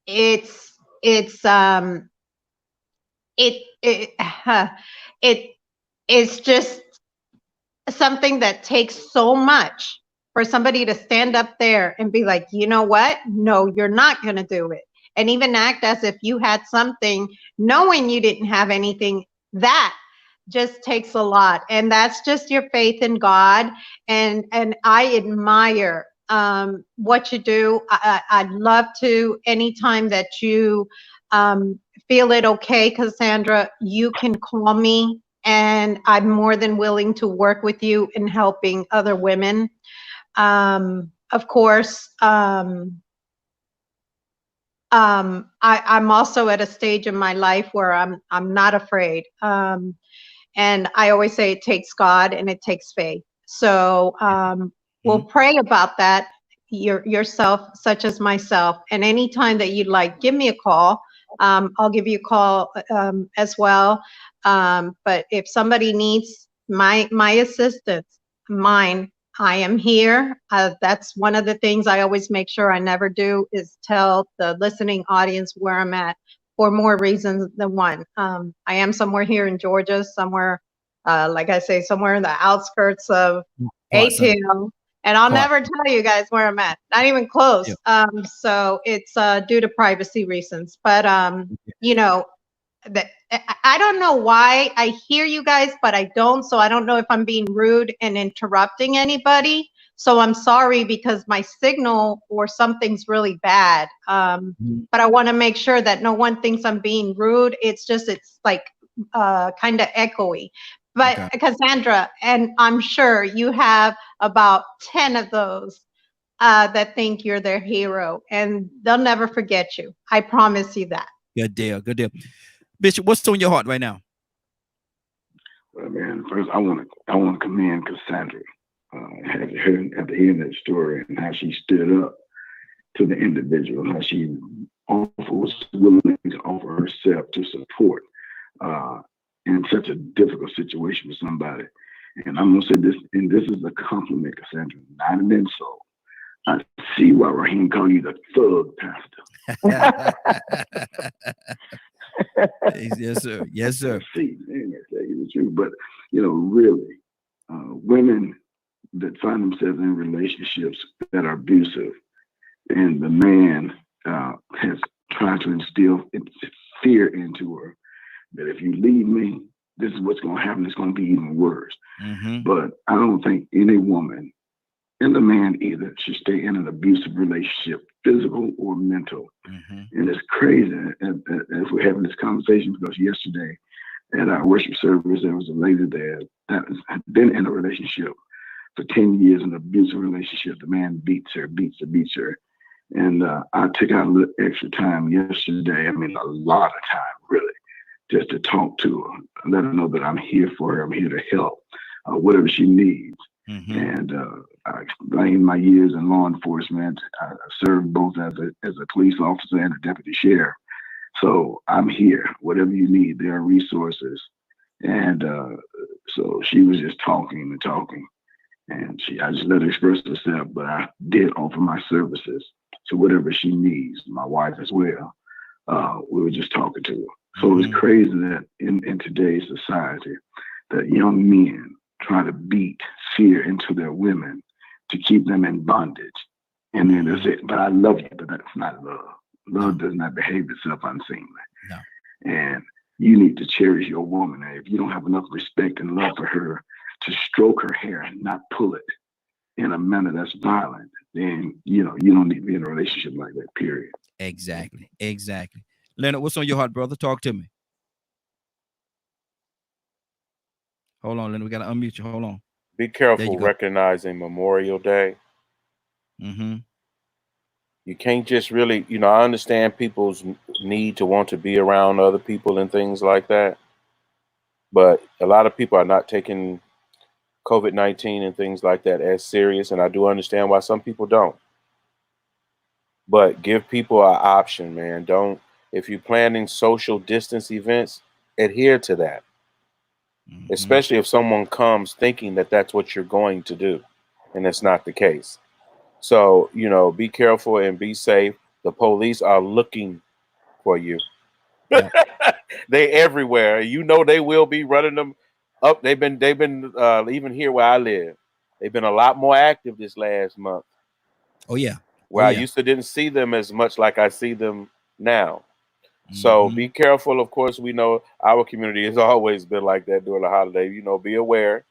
it's it it's just something that takes so much for somebody to stand up there and be like, you know what? No, you're not going to do it. And even act as if you had something, knowing you didn't have anything. That just takes a lot. And that's just your faith in God. And I admire what you do. I'd love to, anytime that you feel it okay, Cassandra, you can call me, and I'm more than willing to work with you in helping other women. Of course, I'm also at a stage in my life where I'm not afraid. And I always say it takes God and it takes faith. So we'll pray about that, yourself, such as myself. And anytime that you'd like, give me a call. I'll give you a call as well. But if somebody needs my assistance, I am here. That's one of the things I always make sure I never do, is tell the listening audience where I'm at, for more reasons than one. I am somewhere here in Georgia, somewhere, like I say, somewhere in the outskirts of ATL. And I'll never tell you guys where I'm at, not even close. So it's due to privacy reasons. But, I don't know why I hear you guys, but I don't. So I don't know if I'm being rude and interrupting anybody. So I'm sorry, because my signal or something's really bad. But I want to make sure that no one thinks I'm being rude. It's like kind of echoey. But Cassandra, and I'm sure you have about 10 of those that think you're their hero, and they'll never forget you. I promise you that. Good deal. Good deal. Bishop, what's on your heart right now? Well, man, first I want to commend Cassandra. After hearing that story and how she stood up to the individual, how she was willing to offer herself to support in such a difficult situation with somebody. And I'm gonna say this, and this is a compliment, Cassandra, not an insult. I see why Raheem called you the thug pastor. Yes, sir. Yes, sir. See, it's true. But really, women that find themselves in relationships that are abusive, and the man has tried to instill fear into her that if you leave me, this is what's going to happen. It's going to be even worse. But I don't think any woman, and the man either, should stay in an abusive relationship, physical or mental. And it's crazy as we're having this conversation, because yesterday at our worship service, there was a lady there that had been in a relationship for 10 years, an abusive relationship. The man beats her. And I took out a little extra time yesterday. I mean, a lot of time, really, just to talk to her, let her know that I'm here for her. I'm here to help, whatever she needs. And I explained my years in law enforcement. I served both as a police officer and a deputy sheriff. So I'm here. Whatever you need, there are resources. And so she was just talking and talking. And I just let her express herself, but I did offer my services to whatever she needs, my wife as well. We were just talking to her. So it's crazy that in today's society, that young men try to beat fear into their women to keep them in bondage. And then that's it. But I love you, but that's not love. Love does not behave itself unseemly. No. And you need to cherish your woman. And if you don't have enough respect and love for her to stroke her hair and not pull it in a manner that's violent, then you don't need to be in a relationship like that, period. Exactly. Leonard, what's on your heart, brother? Talk to me. Hold on, Leonard. We got to unmute you. Hold on. Be careful recognizing Memorial Day. Mm-hmm. You can't just really, I understand people's need to want to be around other people and things like that. But a lot of people are not taking COVID-19 and things like that as serious. And I do understand why some people don't. But give people an option, man. If you're planning social distance events, adhere to that. Mm-hmm. Especially if someone comes thinking that that's what you're going to do. And that's not the case. So, be careful and be safe. The police are looking for you. Yep. They everywhere. They will be running them up. They've been even here where I live. They've been a lot more active this last month. Oh yeah. Where I used to didn't see them as much like I see them now. Mm-hmm. So be careful. Of course, we know our community has always been like that during the holiday. Be aware.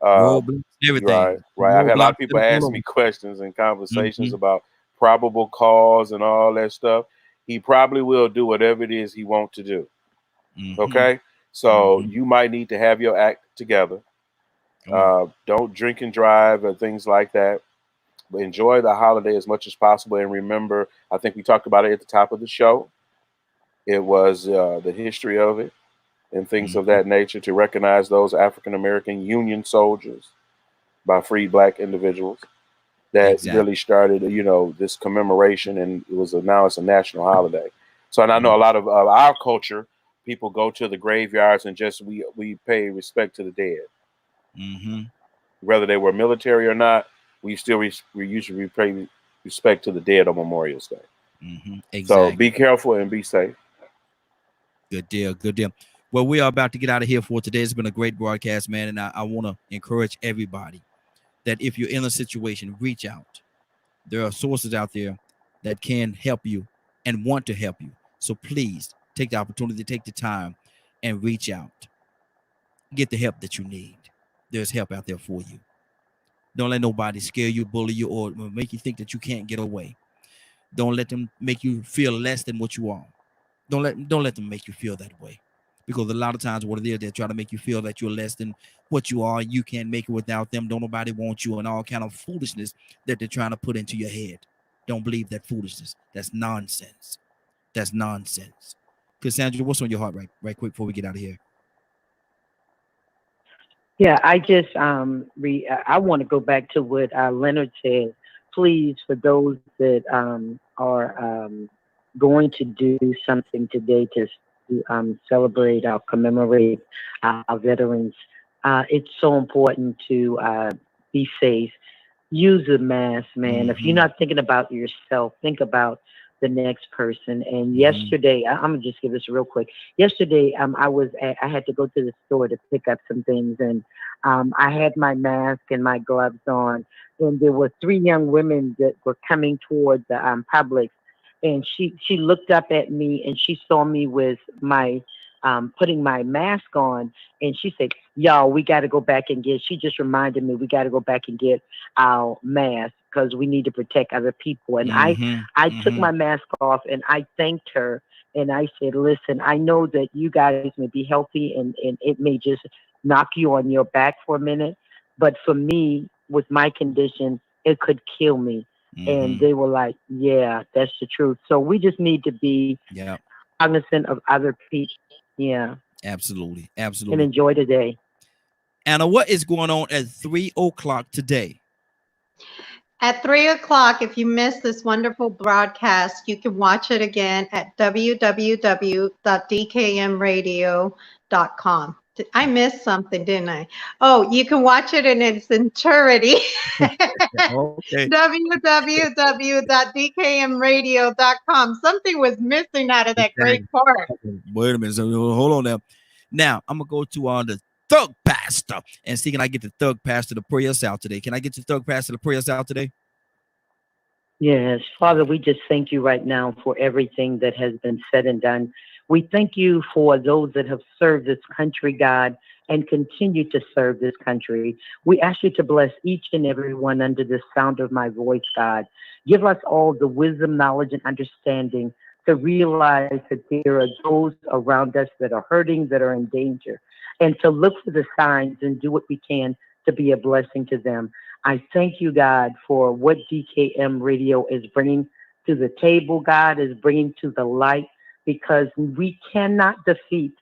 Everything. Right. I've had a lot of people ask me questions and conversations about probable cause and all that stuff. He probably will do whatever it is he wants to do. Mm-hmm. Okay. So you might need to have your act together. Don't drink and drive or things like that. But enjoy the holiday as much as possible. And remember, I think we talked about it at the top of the show. It was the history of it and things of that nature, to recognize those African-American Union soldiers by freed Black individuals that really started, this commemoration, and now it's a national holiday. So, and I know a lot of our culture, people go to the graveyards and we pay respect to the dead. Mm-hmm. Whether they were military or not, we usually pay respect to the dead on Memorial Day. Mm-hmm. Exactly. So be careful and be safe. Good deal. Well, we are about to get out of here for today. It's been a great broadcast, man. And I want to encourage everybody that if you're in a situation, reach out. There are sources out there that can help you and want to help you. So please take the opportunity, take the time and reach out. Get the help that you need. There's help out there for you. Don't let nobody scare you, bully you, or make you think that you can't get away. Don't let them make you feel less than what you are. Don't let them make you feel that way. Because a lot of times what it is, they're trying to make you feel that you're less than what you are. You can't make it without them. Don't nobody want you, and all kind of foolishness that they're trying to put into your head. Don't believe that foolishness. That's nonsense. Cassandra, what's on your heart right quick before we get out of here? Yeah, I just I want to go back to what Leonard said. Please, for those that are going to do something today to celebrate or commemorate our veterans, it's so important to be safe. Use a mask, man. If you're not thinking about yourself, think about the next person. And yesterday, I'm gonna just give this real quick. Yesterday, I had to go to the store to pick up some things, and I had my mask and my gloves on, and there were 3 young women that were coming toward the Publix, and she looked up at me and she saw me with my putting my mask on, and she said, "Y'all, we got to go back and get." She just reminded me we got to go back and get our mask because we need to protect other people. And I took my mask off and I thanked her, and I said, "Listen, I know that you guys may be healthy and it may just knock you on your back for a minute, but for me, with my condition, it could kill me." And they were like, "Yeah, that's the truth." So we just need to be cognizant of other people. Yeah. Absolutely. And enjoy the day. Anna, what is going on at 3:00 today? At 3:00, if you missed this wonderful broadcast, you can watch it again at www.dkmradio.com. I missed something, didn't I? Oh, you can watch it in its entirety. Okay. www.dkmradio.com. Something was missing out of that great part. Wait a minute. So hold on now. Now I'm gonna go to the Thug Pastor. And see, can I get the Thug Pastor to pray us out today? Can I get the Thug Pastor to pray us out today? Yes, Father, we just thank you right now for everything that has been said and done. We thank you for those that have served this country, God, and continue to serve this country. We ask you to bless each and every one under the sound of my voice, God. Give us all the wisdom, knowledge, and understanding to realize that there are those around us that are hurting, that are in danger, and to look for the signs and do what we can to be a blessing to them. I thank you, God, for what DKM Radio is bringing to the table, God, is bringing to the light, because we cannot defeat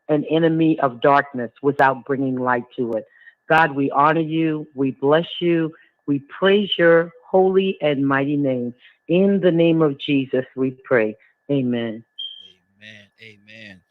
an enemy of darkness without bringing light to it. God, we honor you. We bless you. We praise your holy and mighty name. In the name of Jesus, we pray. Amen. Amen. Amen.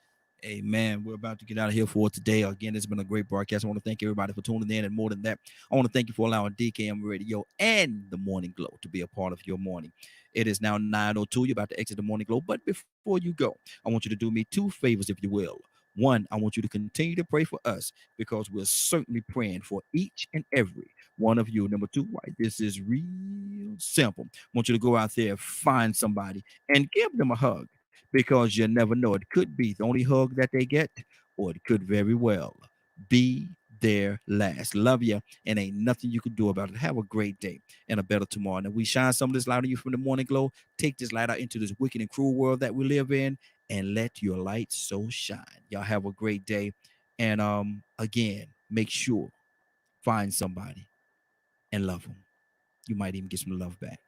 Amen. We're about to get out of here for today. Again, it's been a great broadcast. I want to thank everybody for tuning in. And more than that, I want to thank you for allowing DKM Radio and the Morning Glow to be a part of your morning. It is now 9:02. You're about to exit the Morning Glow. But before you go, I want you to do me two favors, if you will. One, I want you to continue to pray for us, because we're certainly praying for each and every one of you. Number two, right? This is real simple. I want you to go out there, find somebody, and give them a hug, because you never know. It could be the only hug that they get, or it could very well be their last. Love you, and ain't nothing you can do about it. Have a great day and a better tomorrow. And we shine some of this light on you from the Morning Glow. Take this light out into this wicked and cruel world that we live in, and let your light so shine. Y'all have a great day. And again, make sure, find somebody and love them. You might even get some love back.